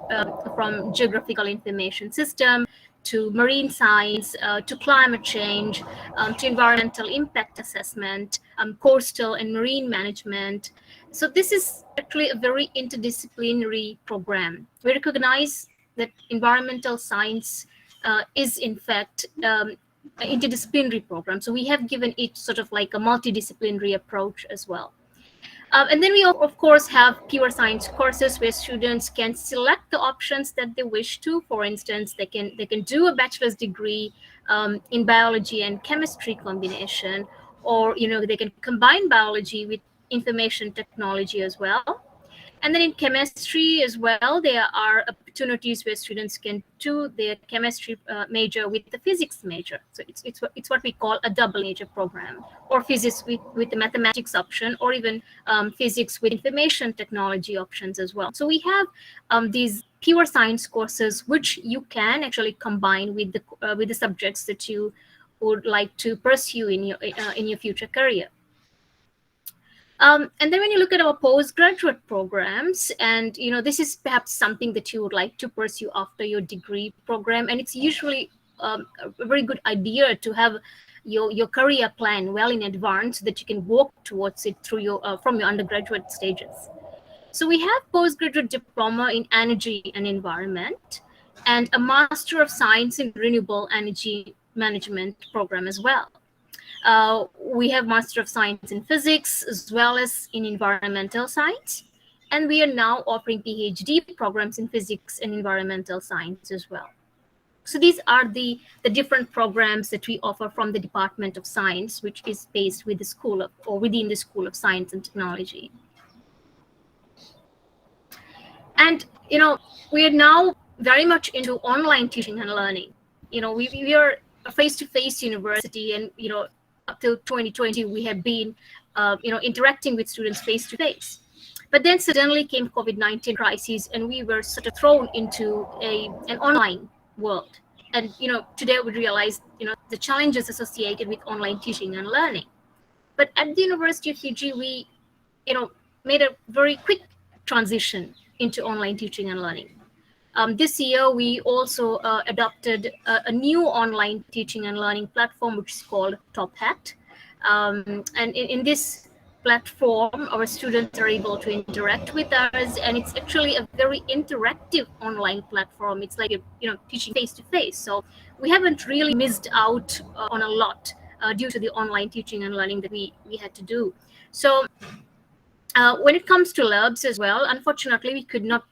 from geographical information system to marine science, to climate change, to environmental impact assessment, coastal and marine management. So this is actually a very interdisciplinary program. We recognize that environmental science is in fact interdisciplinary program. So we have given it sort of like a multidisciplinary approach as well. And then we of course have pure science courses where students can select the options that they wish to. For instance, they can do a bachelor's degree in biology and chemistry combination, or they can combine biology with information technology as well. And then in chemistry as well, there are opportunities where students can do their chemistry major with the physics major. So it's what we call a double major program, or physics with the mathematics option, or even physics with information technology options as well. So we have these pure science courses which you can actually combine with the subjects that you would like to pursue in your future career. And then when you look at our postgraduate programs, and this is perhaps something that you would like to pursue after your degree program, and it's usually a very good idea to have your career plan well in advance so that you can walk towards it through from your undergraduate stages. So we have postgraduate diploma in energy and environment, and a Master of Science in Renewable Energy Management program as well. We have Master of Science in Physics as well as in Environmental Science. And we are now offering PhD programs in Physics and Environmental Science as well. So these are the different programs that we offer from the Department of Science, which is based with the School of, or within the School of Science and Technology. And, we are now very much into online teaching and learning. We are a face-to-face university, and, up till 2020, we have been, interacting with students face-to-face. But then suddenly came COVID-19 crisis, and we were sort of thrown into an online world. And, today we realized, the challenges associated with online teaching and learning. But at the University of Fiji, we, made a very quick transition into online teaching and learning. This year, we also adopted a new online teaching and learning platform, which is called Top Hat. And in this platform, our students are able to interact with us, and it's actually a very interactive online platform. It's like teaching face-to-face. So we haven't really missed out on a lot due to the online teaching and learning that we had to do. So when it comes to labs as well, unfortunately, we could not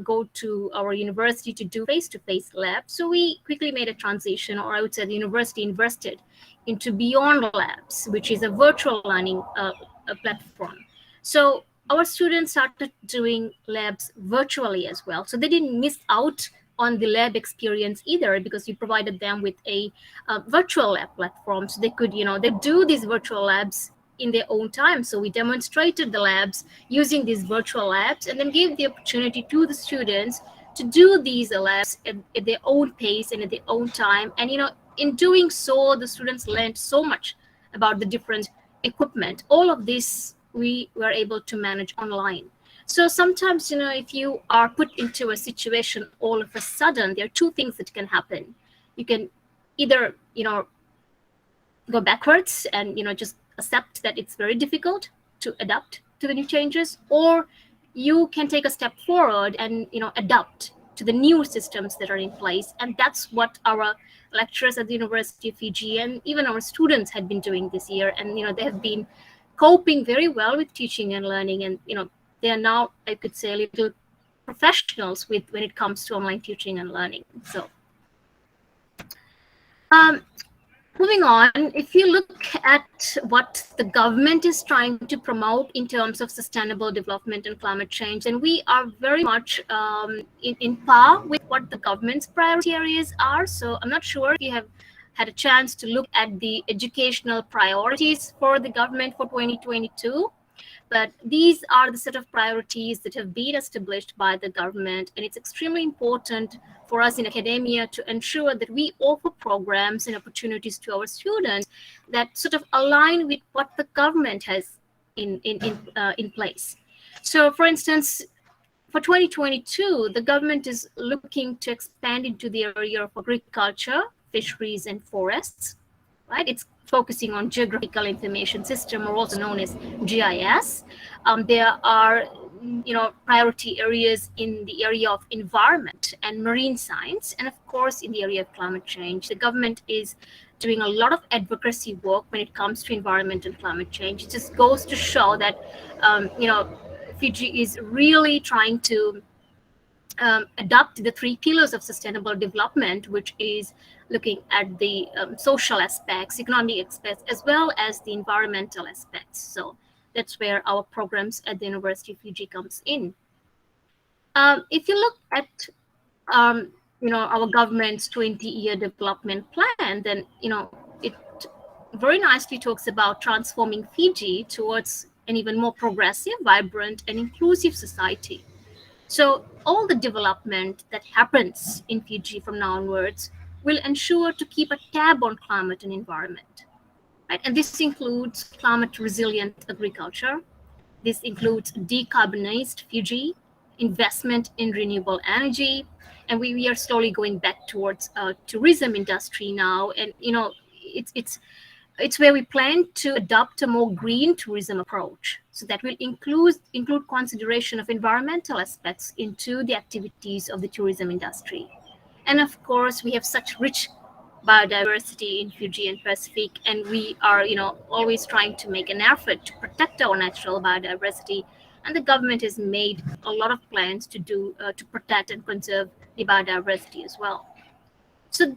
go to our university to do face-to-face labs. So we quickly made a transition, or I would say the university invested into Beyond Labs, which is a virtual learning platform. So our students started doing labs virtually as well. So they didn't miss out on the lab experience either, because we provided them with a virtual lab platform. So they could, they do these virtual labs in their own time. So we demonstrated the labs using these virtual labs, and then gave the opportunity to the students to do these labs at their own pace and at their own time. And in doing so, the students learned so much about the different equipment. All of this we were able to manage online. So sometimes, if you are put into a situation all of a sudden, there are two things that can happen. You can either, go backwards and, just accept that it's very difficult to adapt to the new changes, or you can take a step forward and adapt to the new systems that are in place. And that's what our lecturers at the University of Fiji and even our students had been doing this year. And they have been coping very well with teaching and learning, and they are now, I could say, little professionals when it comes to online teaching and learning. So moving on, if you look at what the government is trying to promote in terms of sustainable development and climate change, and we are very much in par with what the government's priority areas are. So I'm not sure if you have had a chance to look at the educational priorities for the government for 2022. But these are the set of priorities that have been established by the government, and it's extremely important for us in academia to ensure that we offer programs and opportunities to our students that sort of align with what the government has in place. So, for instance, for 2022, the government is looking to expand into the area of agriculture, fisheries, and forests. Right? It's focusing on geographical information system, or also known as GIS. There are, priority areas in the area of environment and marine science, and of course, in the area of climate change. The government is doing a lot of advocacy work when it comes to environment and climate change. It just goes to show that, Fiji is really trying to adopt the 3 pillars of sustainable development, which is looking at the social aspects, economic aspects, as well as the environmental aspects. So that's where our programs at the University of Fiji comes in. If you look at our government's 20-year development plan, then it very nicely talks about transforming Fiji towards an even more progressive, vibrant, and inclusive society. So all the development that happens in Fiji from now onwards will ensure to keep a tab on climate and environment. Right? And this includes climate resilient agriculture. This includes decarbonized Fiji, investment in renewable energy, and we are slowly going back towards tourism industry now. And it's where we plan to adopt a more green tourism approach. So that will include consideration of environmental aspects into the activities of the tourism industry. And of course, we have such rich biodiversity in Fiji and Pacific, and we are always trying to make an effort to protect our natural biodiversity. And the government has made a lot of plans to protect and conserve the biodiversity as well. So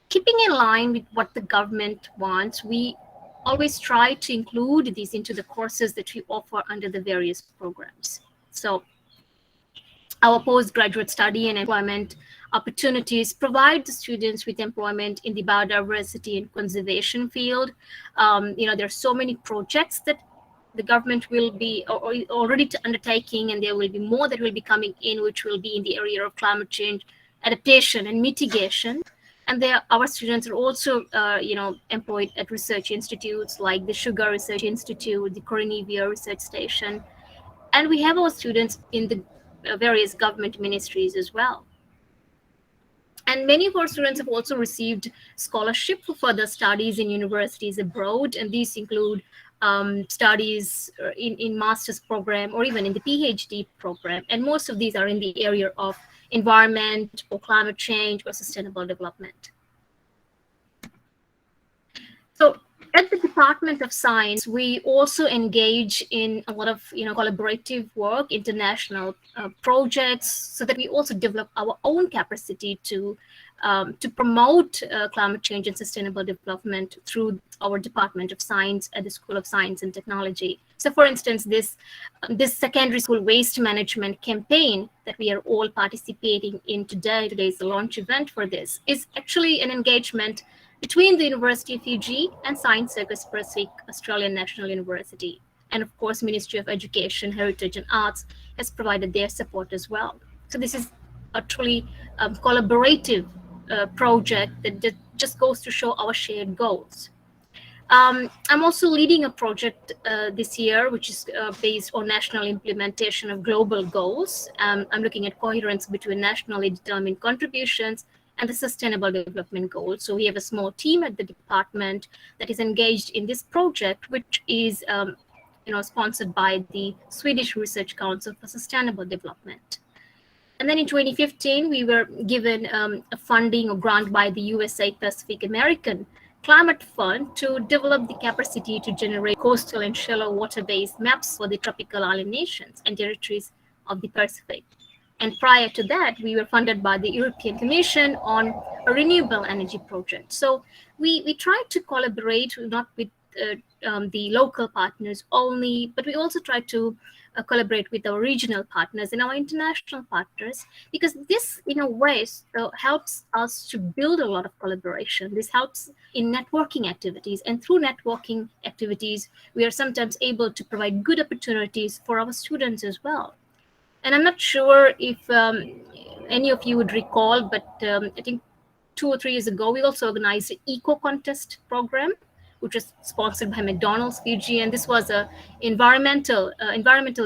keeping in line with what the government wants, we always try to include these into the courses that we offer under the various programs. So our postgraduate study and employment opportunities provide the students with employment in the biodiversity and conservation field. There are so many projects that the government will be already undertaking, and there will be more that will be coming in, which will be in the area of climate change adaptation and mitigation. And our students are also, employed at research institutes like the Sugar Research Institute, the Coronivia Research Station, and we have our students in the various government ministries as well. And many of our students have also received scholarship for further studies in universities abroad, and these include studies in master's program or even in the PhD program. And most of these are in the area of environment or climate change or sustainable development. So at the Department of Science, we also engage in a lot of collaborative work, international projects, so that we also develop our own capacity to promote climate change and sustainable development through our Department of Science at the School of Science and Technology. So for instance, this secondary school waste management campaign that we are all participating in today is the launch event for this, is actually an engagement between the University of Fiji and Science Circus Pacific Australian National University. And of course, Ministry of Education, Heritage and Arts has provided their support as well. So this is a truly collaborative project that just goes to show our shared goals. I'm also leading a project this year, which is based on national implementation of global goals. I'm looking at coherence between nationally determined contributions and the Sustainable Development Goals. So we have a small team at the department that is engaged in this project, which is sponsored by the Swedish Research Council for Sustainable Development. And then in 2015, we were given a funding or grant by the USA Pacific American Climate Fund to develop the capacity to generate coastal and shallow water-based maps for the tropical island nations and territories of the Pacific. And prior to that, we were funded by the European Commission on a renewable energy project. So we tried to collaborate not with the local partners only, but we also tried to collaborate with our regional partners and our international partners, because this, in a way, helps us to build a lot of collaboration. This helps in networking activities, and through networking activities, we are sometimes able to provide good opportunities for our students as well. And I'm not sure if any of you would recall, but I think 2 or 3 years ago, we also organized an eco contest program, which was sponsored by McDonald's Fiji, and this was a environmental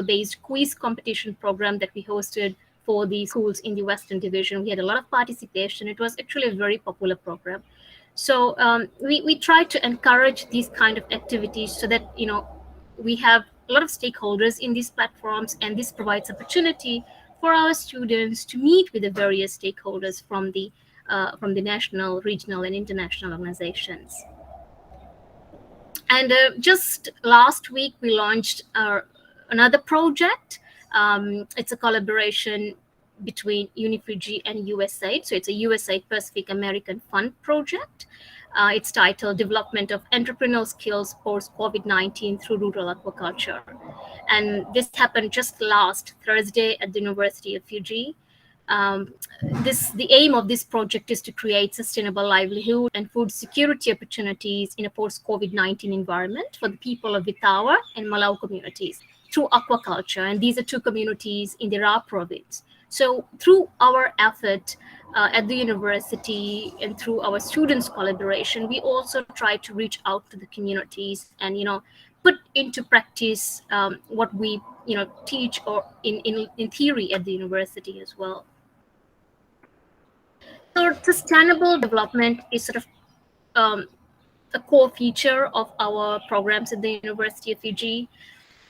based quiz competition program that we hosted for the schools in the Western Division. We had a lot of participation. It was actually a very popular program. So we try to encourage these kind of activities so that, you know, we have a lot of stakeholders in these platforms, and this provides opportunity for our students to meet with the various stakeholders from the national, regional, and international organizations. And just last week, we launched another project. It's a collaboration between UniFiji and USAID. So it's a USAID Pacific American Fund project. It's titled Development of Entrepreneurial Skills Post-COVID-19 Through Rural Aquaculture. And this happened just last Thursday at the University of Fiji. The aim of this project is to create sustainable livelihood and food security opportunities in a post-COVID-19 environment for the people of Vitawa and Malau communities through aquaculture. And these are 2 communities in the Ra province. So through our effort at the university and through our students' collaboration, we also try to reach out to the communities and, you know, put into practice what we, you know, teach or in theory at the university as well. So sustainable development is sort of a core feature of our programs at the University of Fiji.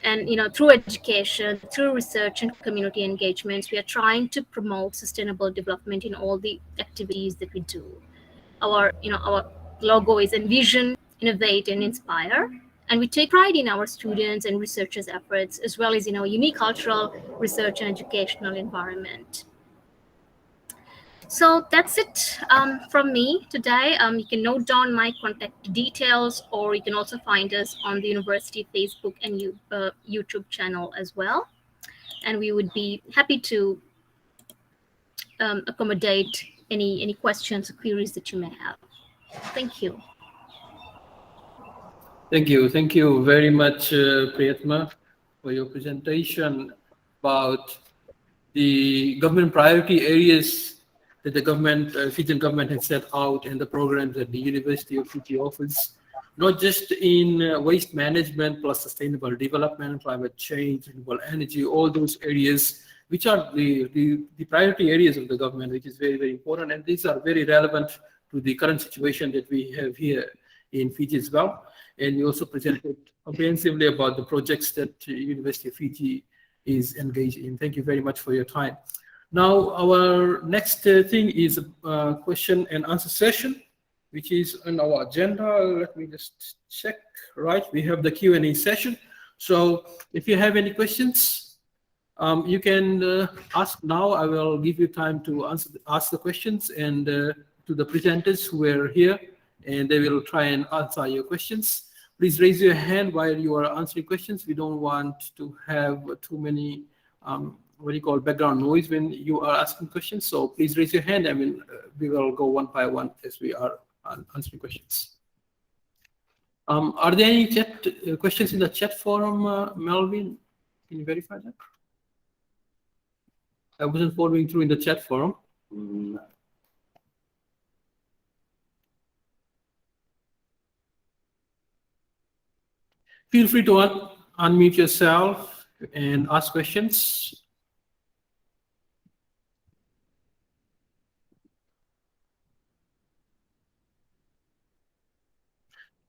And, you know, through education, through research and community engagements, we are trying to promote sustainable development in all the activities that we do. Our logo is envision, innovate, and inspire. And we take pride in our students and researchers' efforts, as well as in our unique cultural, research, and educational environment. So that's it from me today. You can note down my contact details, or you can also find us on the University Facebook and YouTube channel as well. And we would be happy to accommodate any questions or queries that you may have. Thank you. Thank you very much, Priyatma, for your presentation about the government priority areas that the Fijian government has set out, and the programs that the University of Fiji offers, not just in waste management plus sustainable development, climate change, renewable energy, all those areas which are the priority areas of the government, which is very, very important. And these are very relevant to the current situation that we have here in Fiji as well. And you also presented comprehensively about the projects that University of Fiji is engaged in. Thank you very much for your time. Now, our next thing is a question and answer session, which is on our agenda. Let me just check. Right, we have the Q&A session. So if you have any questions, you can ask now. I will give you time to ask the questions, and to the presenters who are here, and they will try and answer your questions. Please raise your hand while you are answering questions. We don't want to have too many background noise when you are asking questions. So please raise your hand, and we will go one by one as we are answering questions. Are there any questions in the chat forum, Melvin? Can you verify that? I wasn't following through in the chat forum. Feel free to unmute yourself and ask questions.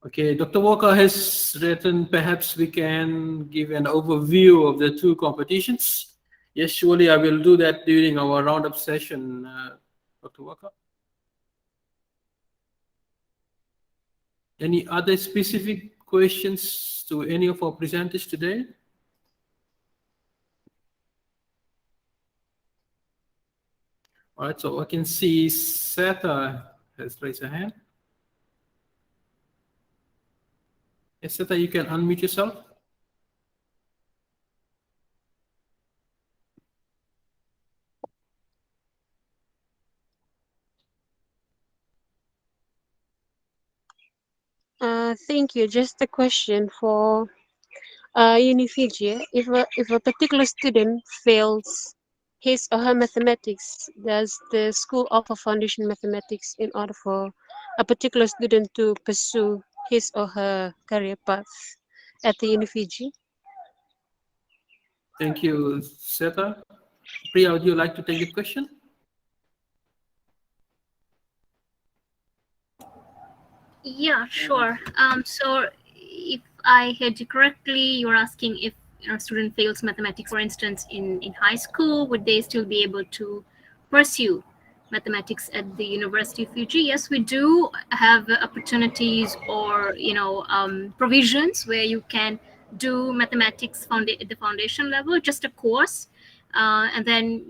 Okay, Dr. Walker has written, perhaps we can give an overview of the 2 competitions. Yes, surely I will do that during our roundup session, Dr. Walker. Any other specific questions to any of our presenters today? All right, so I can see Seta has raised a hand. Yes, Seta, you can unmute yourself. Thank you. Just a question for Unifiji. If a particular student fails his or her mathematics, does the school offer foundation mathematics in order for a particular student to pursue his or her career path at the Unifiji? Thank you, Seta. Priya, would you like to take the question? Yeah, sure. So if I heard you correctly, you're asking if a student fails mathematics, for instance, in high school, would they still be able to pursue mathematics at the University of Fiji? Yes, we do have opportunities or provisions where you can do mathematics at the foundation level, just a course, and then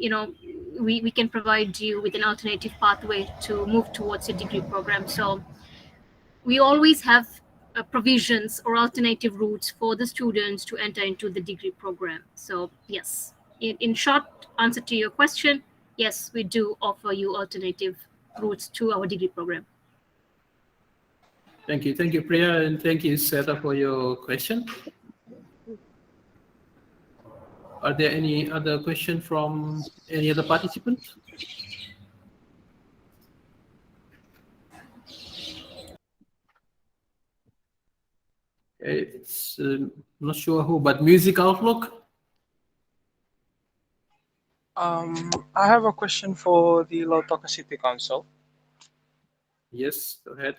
we can provide you with an alternative pathway to move towards a degree program. So we always have provisions or alternative routes for the students to enter into the degree program. So yes, in short answer to your question, yes, we do offer you alternative routes to our degree program. Thank you, Priya, and thank you, Seta, for your question. Are there any other questions from any other participants? It's not sure who, but Music Outlook. I have a question for the Lautoka City Council. Yes, go ahead.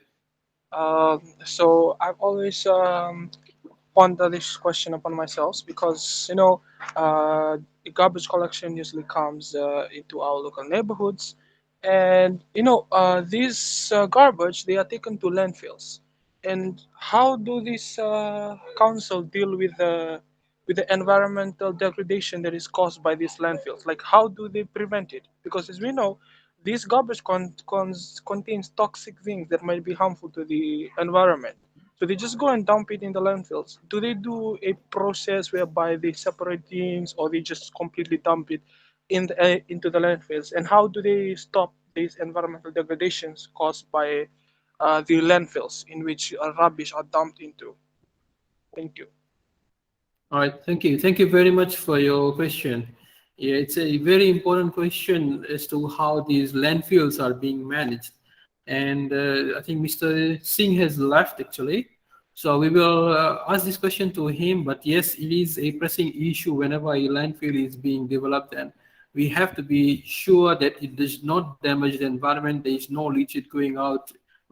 So I've always pondered this question upon myself because the garbage collection usually comes into our local neighborhoods, and these garbage, they are taken to landfills. And how do this council deal with the environmental degradation that is caused by these landfills? Like, how do they prevent it? Because as we know, this garbage contains toxic things that might be harmful to the environment. So they just go and dump it in the landfills. Do they do a process whereby they separate things, or they just completely dump it into the landfills? And how do they stop these environmental degradations caused by the landfills in which rubbish are dumped into? Thank you. All right, thank you. Thank you very much for your question. Yeah, it's a very important question as to how these landfills are being managed. And I think Mr. Singh has left actually. So we will ask this question to him, but yes, it is a pressing issue whenever a landfill is being developed, and we have to be sure that it does not damage the environment. There is no leachate going out,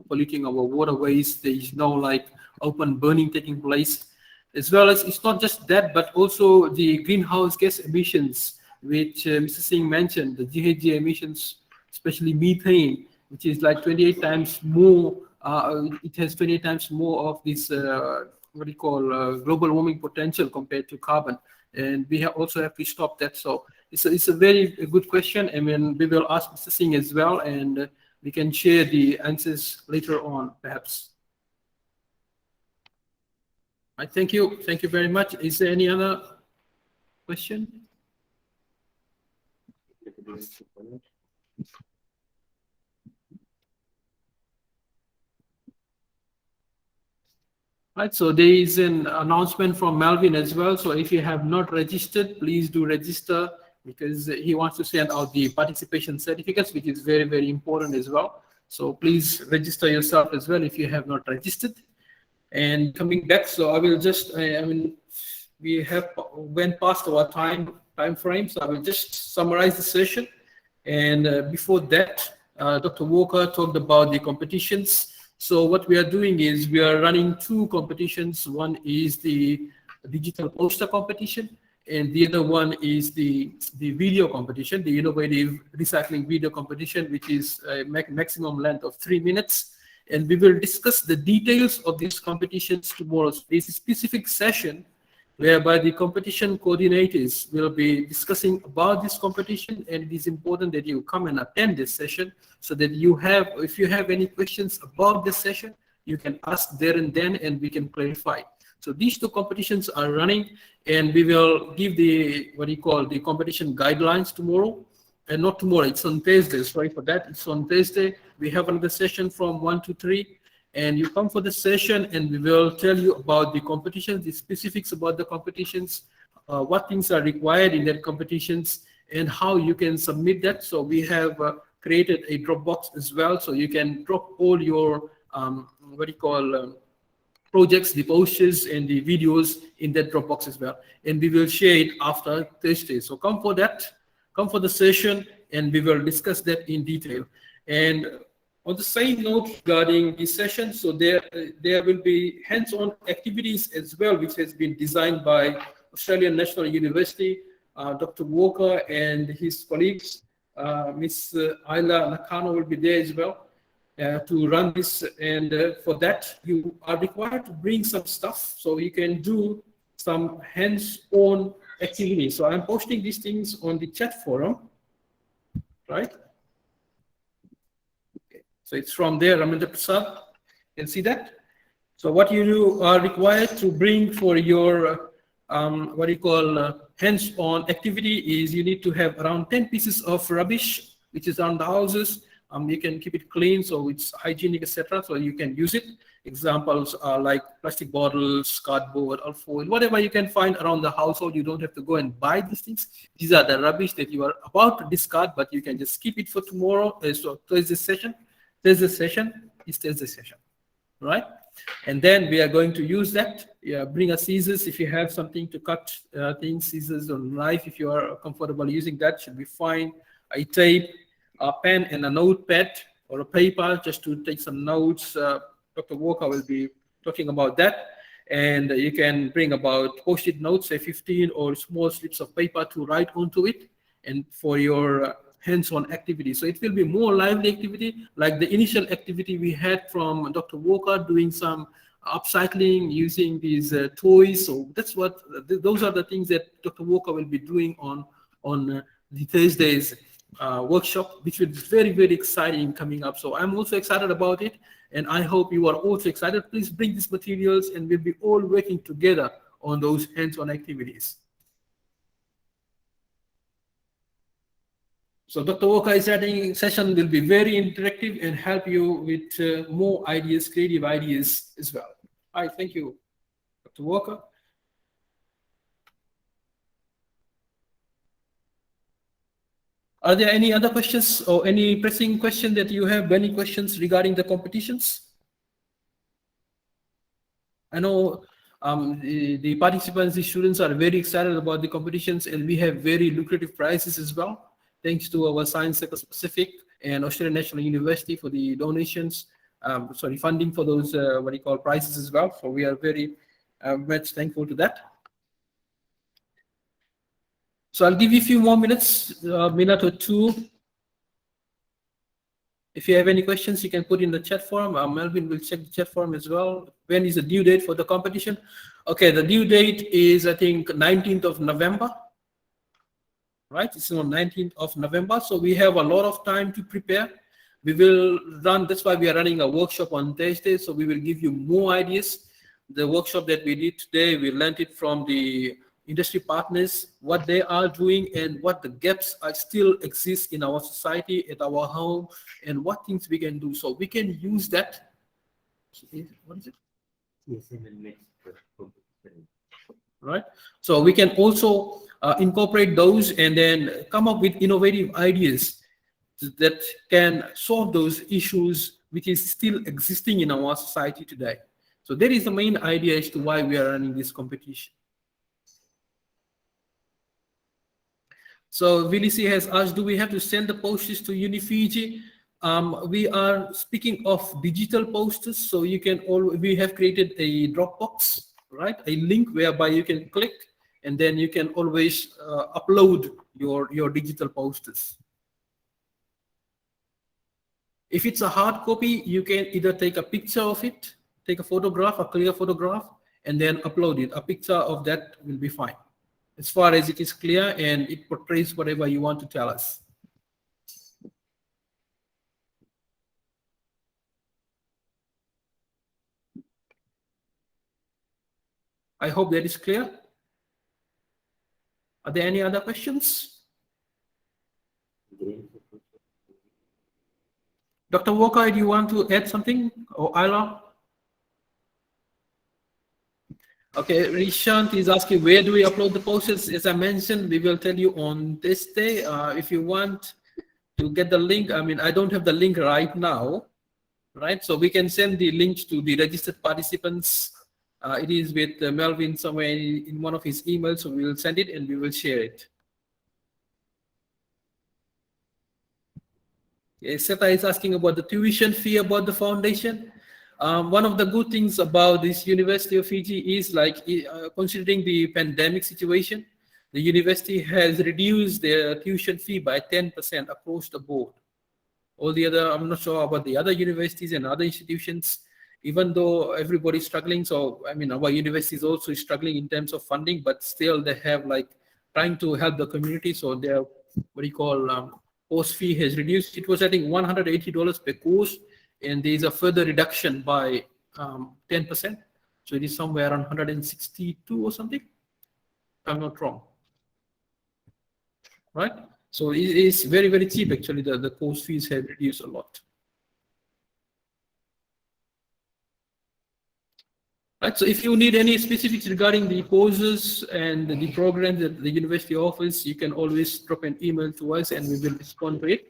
polluting our waterways. There is no open burning taking place. As well as it's not just that, but also the greenhouse gas emissions, which Mr. Singh mentioned, the GHG emissions, especially methane, which is like 28 times more. It has 28 times more of this global warming potential compared to carbon, and we also have to stop that. So it's a very good question. I mean, we will ask Mr. Singh as well, and we can share the answers later on, perhaps. Thank you very much. Is there any other question? Right, so there is an announcement from Melvin as well. So if you have not registered, please do register, because he wants to send out the participation certificates, which is very, very important as well. So please register yourself as well if you have not registered. And coming back, so I will just, we have went past our time frame, so I will just summarize the session. And before that, Dr. Walker talked about the competitions. So what we are doing is we are running two competitions. One is the digital poster competition, and the other one is the video competition, the innovative recycling video competition, which is a maximum length of 3 minutes. And we will discuss the details of these competitions tomorrow. So this is a specific session whereby the competition coordinators will be discussing about this competition, and it is important that you come and attend this session so that you have, if you have any questions about this session, you can ask there and then, and we can clarify. So these two competitions are running, and we will give the the competition guidelines tomorrow. And not tomorrow, it's on Thursday. Sorry for that. It's on Thursday. We have another session from 1 to 3. and you come for the session, and we will tell you about the competitions, the specifics about the competitions, what things are required in that competitions, and how you can submit that. So we have created a Dropbox as well, so you can drop all your projects, the posters and the videos in that Dropbox as well, and we will share it after Thursday. So come for that, come for the session, and we will discuss that in detail. And on the same note regarding this session, so there will be hands-on activities as well, which has been designed by Australian National University, Dr. Walker and his colleagues. Miss Ayla Nakano will be there as well to run this, and for that you are required to bring some stuff so you can do some hands-on activities. So I'm posting these things on the chat forum, right? Okay. So it's from there, Ramendra Prasad. You can see that. So what you are required to bring for your hands-on activity is you need to have around 10 pieces of rubbish, which is around the houses. You can keep it clean, so it's hygienic, etc. So you can use it. Examples are like plastic bottles, cardboard, or foil, whatever you can find around the household. You don't have to go and buy these things. These are the rubbish that you are about to discard, but you can just keep it for tomorrow. So Thursday session, right? And then we are going to use that. Yeah, bring a scissors if you have something to cut things, scissors or knife if you are comfortable using that, should be fine. A tape, a pen and a notepad or a paper just to take some notes. Dr. Walker will be talking about that. And you can bring about post-it notes, say 15 or small slips of paper to write onto it, and for your hands-on activity. So it will be more lively activity, like the initial activity we had from Dr. Walker, doing some upcycling using these toys. So that's what, those are the things that Dr. Walker will be doing on the Thursdays workshop, which will be very, very exciting coming up. So I'm also excited about it, and I hope you are also excited. Please bring these materials, and we'll be all working together on those hands-on activities. So Dr. Walker's session will be very interactive and help you with more ideas, creative ideas as well. All right, thank you, Dr. Walker. Are there any other questions or any pressing question that you have? Any questions regarding the competitions? I know the participants, the students are very excited about the competitions, and we have very lucrative prizes as well, thanks to our Science Sector Specific and Australian National University for the donations, funding for those prizes as well. So we are very much thankful to that. So I'll give you a few more minutes, a minute or two. If you have any questions, you can put in the chat forum. Melvin will check the chat forum as well. When is the due date for the competition? Okay, the due date is, I think, 19th of November. Right, it's on 19th of November. So we have a lot of time to prepare. We will run, that's why we are running a workshop on Thursday. So we will give you more ideas. The workshop that we did today, we learned it from the industry partners, what they are doing and what the gaps are still exist in our society, at our home, and what things we can do. So we can use that. What is it? Right. So we can also incorporate those and then come up with innovative ideas that can solve those issues which is still existing in our society today. So that is the main idea as to why we are running this competition. So VLC has asked, do we have to send the posters to Unifiji? We are speaking of digital posters, so you can we have created a Dropbox, right? A link whereby you can click, and then you can always upload your digital posters. If it's a hard copy, you can either take a picture of it, take a photograph, a clear photograph, and then upload it. A picture of that will be fine, as far as it is clear and it portrays whatever you want to tell us. I hope that is clear. Are there any other questions? Dr. Walker, do you want to add something, or Ayla? Okay, Rishant is asking, where do we upload the posters? As I mentioned, we will tell you on this day. If you want to get the link, I mean, I don't have the link right now, right? So we can send the link to the registered participants. It is with Melvin somewhere in one of his emails, so we will send it and we will share it. Okay, Seta is asking about the tuition fee about the foundation. One of the good things about this University of Fiji is like considering the pandemic situation, the university has reduced their tuition fee by 10% across the board. All the other, I'm not sure about the other universities and other institutions, even though everybody's struggling. So, I mean, our university is also struggling in terms of funding, but still they have like trying to help the community. So their, what do you call, course fee has reduced. It was, I think, $180 per course. And there is a further reduction by 10%. So it is somewhere around 162 or something, if I'm not wrong. Right? So it is very, very cheap actually. The course fees have reduced a lot. Right, so if you need any specifics regarding the courses and the programs that the university offers, you can always drop an email to us and we will respond to it.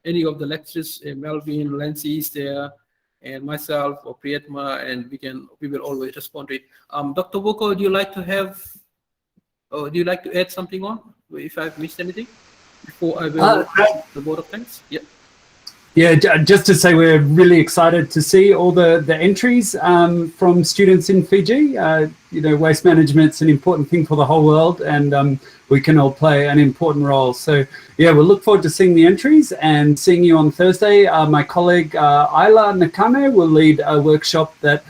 Any of the lecturers, Melvin, Lancy is there, and myself or Priyatma, and we will always respond to it. Dr. Boko, do you like to add something on if I've missed anything before I will the vote of thanks? Yeah. Yeah, just to say we're really excited to see all the entries from students in Fiji. You know, waste management's an important thing for the whole world, and we can all play an important role. So yeah, we'll look forward to seeing the entries and seeing you on Thursday. My colleague Ayla Nakame will lead a workshop that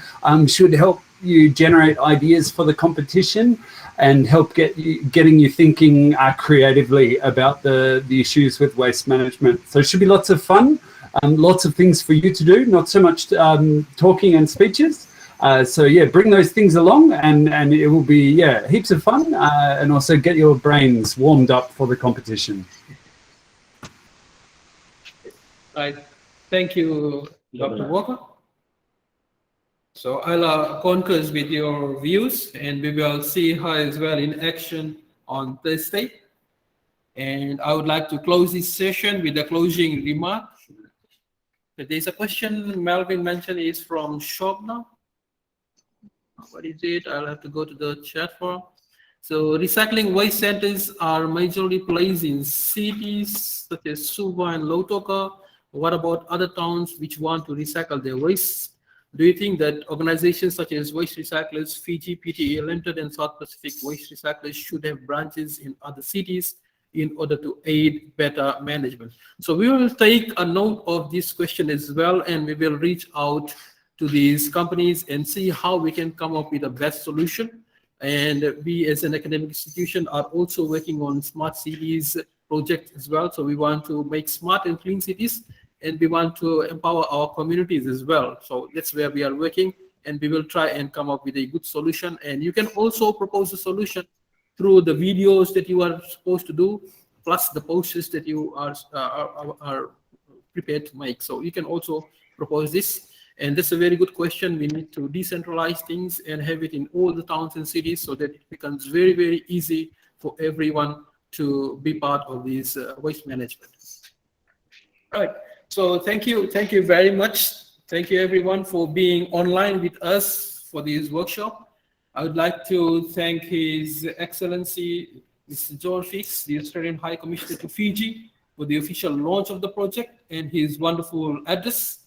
should help you generate ideas for the competition and help getting you thinking creatively about the issues with waste management. So it should be lots of fun. Lots of things for you to do, not so much talking and speeches. So yeah, bring those things along and it will be, heaps of fun and also get your brains warmed up for the competition. Right. Thank you, Dr. Walker. So Ayla concurs with your views and we will see her as well in action on Thursday. And I would like to close this session with a closing remark. There's a question Melvin mentioned is from Shobna. What is it? I'll have to go to the chat forum. So recycling waste centers are majorly placed in cities such as Suva and Lautoka. What about other towns which want to recycle their waste? Do you think that organizations such as Waste Recyclers, Fiji, PTA Limited, and South Pacific Waste Recyclers should have branches in other cities in order to aid better management? So we will take a note of this question as well, and we will reach out to these companies and see how we can come up with the best solution. And we as an academic institution are also working on smart cities project as well. So we want to make smart and clean cities, and we want to empower our communities as well. So that's where we are working, and we will try and come up with a good solution. And you can also propose a solution through the videos that you are supposed to do, plus the posters that you are prepared to make. So you can also propose this. And that's a very good question. We need to decentralize things and have it in all the towns and cities so that it becomes very, very easy for everyone to be part of this waste management. All right. So thank you very much. Thank you everyone for being online with us for this workshop. I would like to thank His Excellency, Mr. John Fix, the Australian High Commissioner to Fiji, for the official launch of the project and his wonderful address.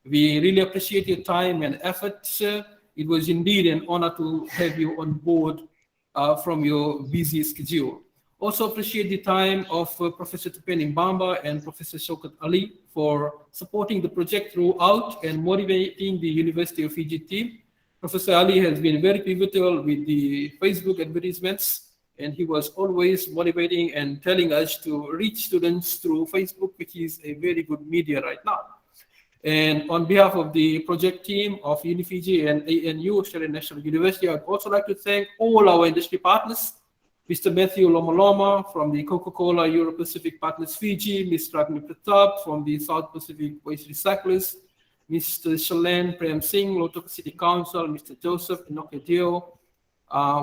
We really appreciate your time and effort, sir. It was indeed an honor to have you on board from your busy schedule. Also appreciate the time of Professor Tupeni Mbamba and Professor Shaukat Ali for supporting the project throughout and motivating the University of Fiji team. Professor Ali has been very pivotal with the Facebook advertisements, and he was always motivating and telling us to reach students through Facebook, which is a very good media right now. And on behalf of the project team of UniFiji and ANU, Australian National University, I'd also like to thank all our industry partners, Mr. Matthew Lomoloma from the Coca-Cola Euro-Pacific Partners Fiji, Ms. Ragni Pratap from the South Pacific Waste Recyclers, Mr. Shalen Prem Singh, Lautoka City Council, Mr. Joseph Inokedio,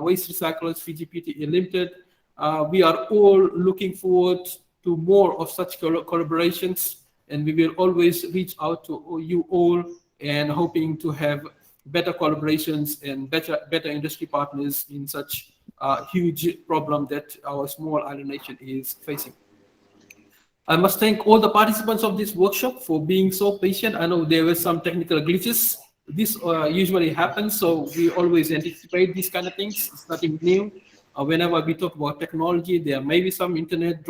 Waste Recyclers, Fiji Pte Limited. We are all looking forward to more of such collaborations, and we will always reach out to you all and hoping to have better collaborations and better industry partners in such a huge problem that our small island nation is facing. I must thank all the participants of this workshop for being so patient. I know there were some technical glitches. This usually happens, so we always anticipate these kind of things. It's nothing new. Whenever we talk about technology, there may be some internet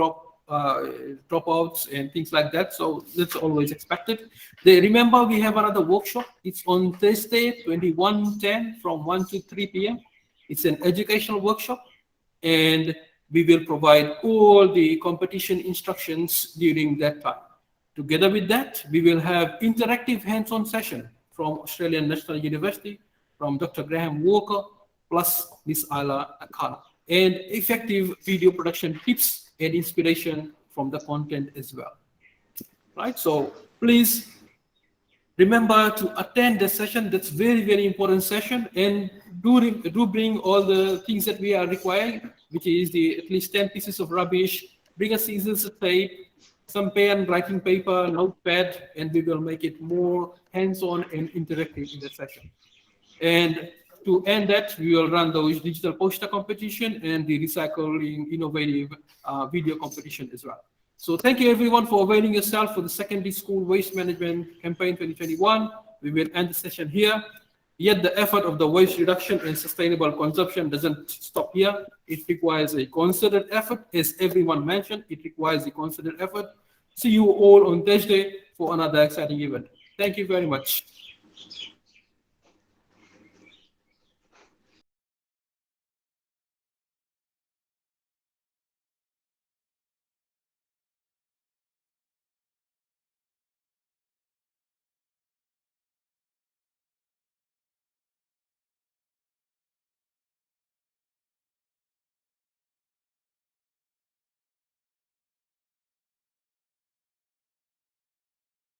dropouts and things like that. So that's always expected. Remember, we have another workshop. It's on Thursday, 21/10 from 1 to 3 p.m. It's an educational workshop, and we will provide all the competition instructions during that time. Together with that, we will have interactive hands-on session from Australian National University, from Dr. Graham Walker, plus Miss Ayla Akana, and effective video production tips and inspiration from the content as well. Right, so please remember to attend the session. That's very, very important session, and do bring all the things that we are requiring, which is at least 10 pieces of rubbish. Bring a scissors, a tape, some pen, writing paper, notepad, and we will make it more hands-on and interactive in the session. And to end that, we will run those digital poster competition and the recycling innovative video competition as well. So thank you everyone for availing yourself for the secondary school waste management campaign 2021. We will end the session here. Yet the effort of the waste reduction and sustainable consumption doesn't stop here. It requires a concerted effort. As everyone mentioned, it requires a concerted effort. See you all on Thursday for another exciting event. Thank you very much.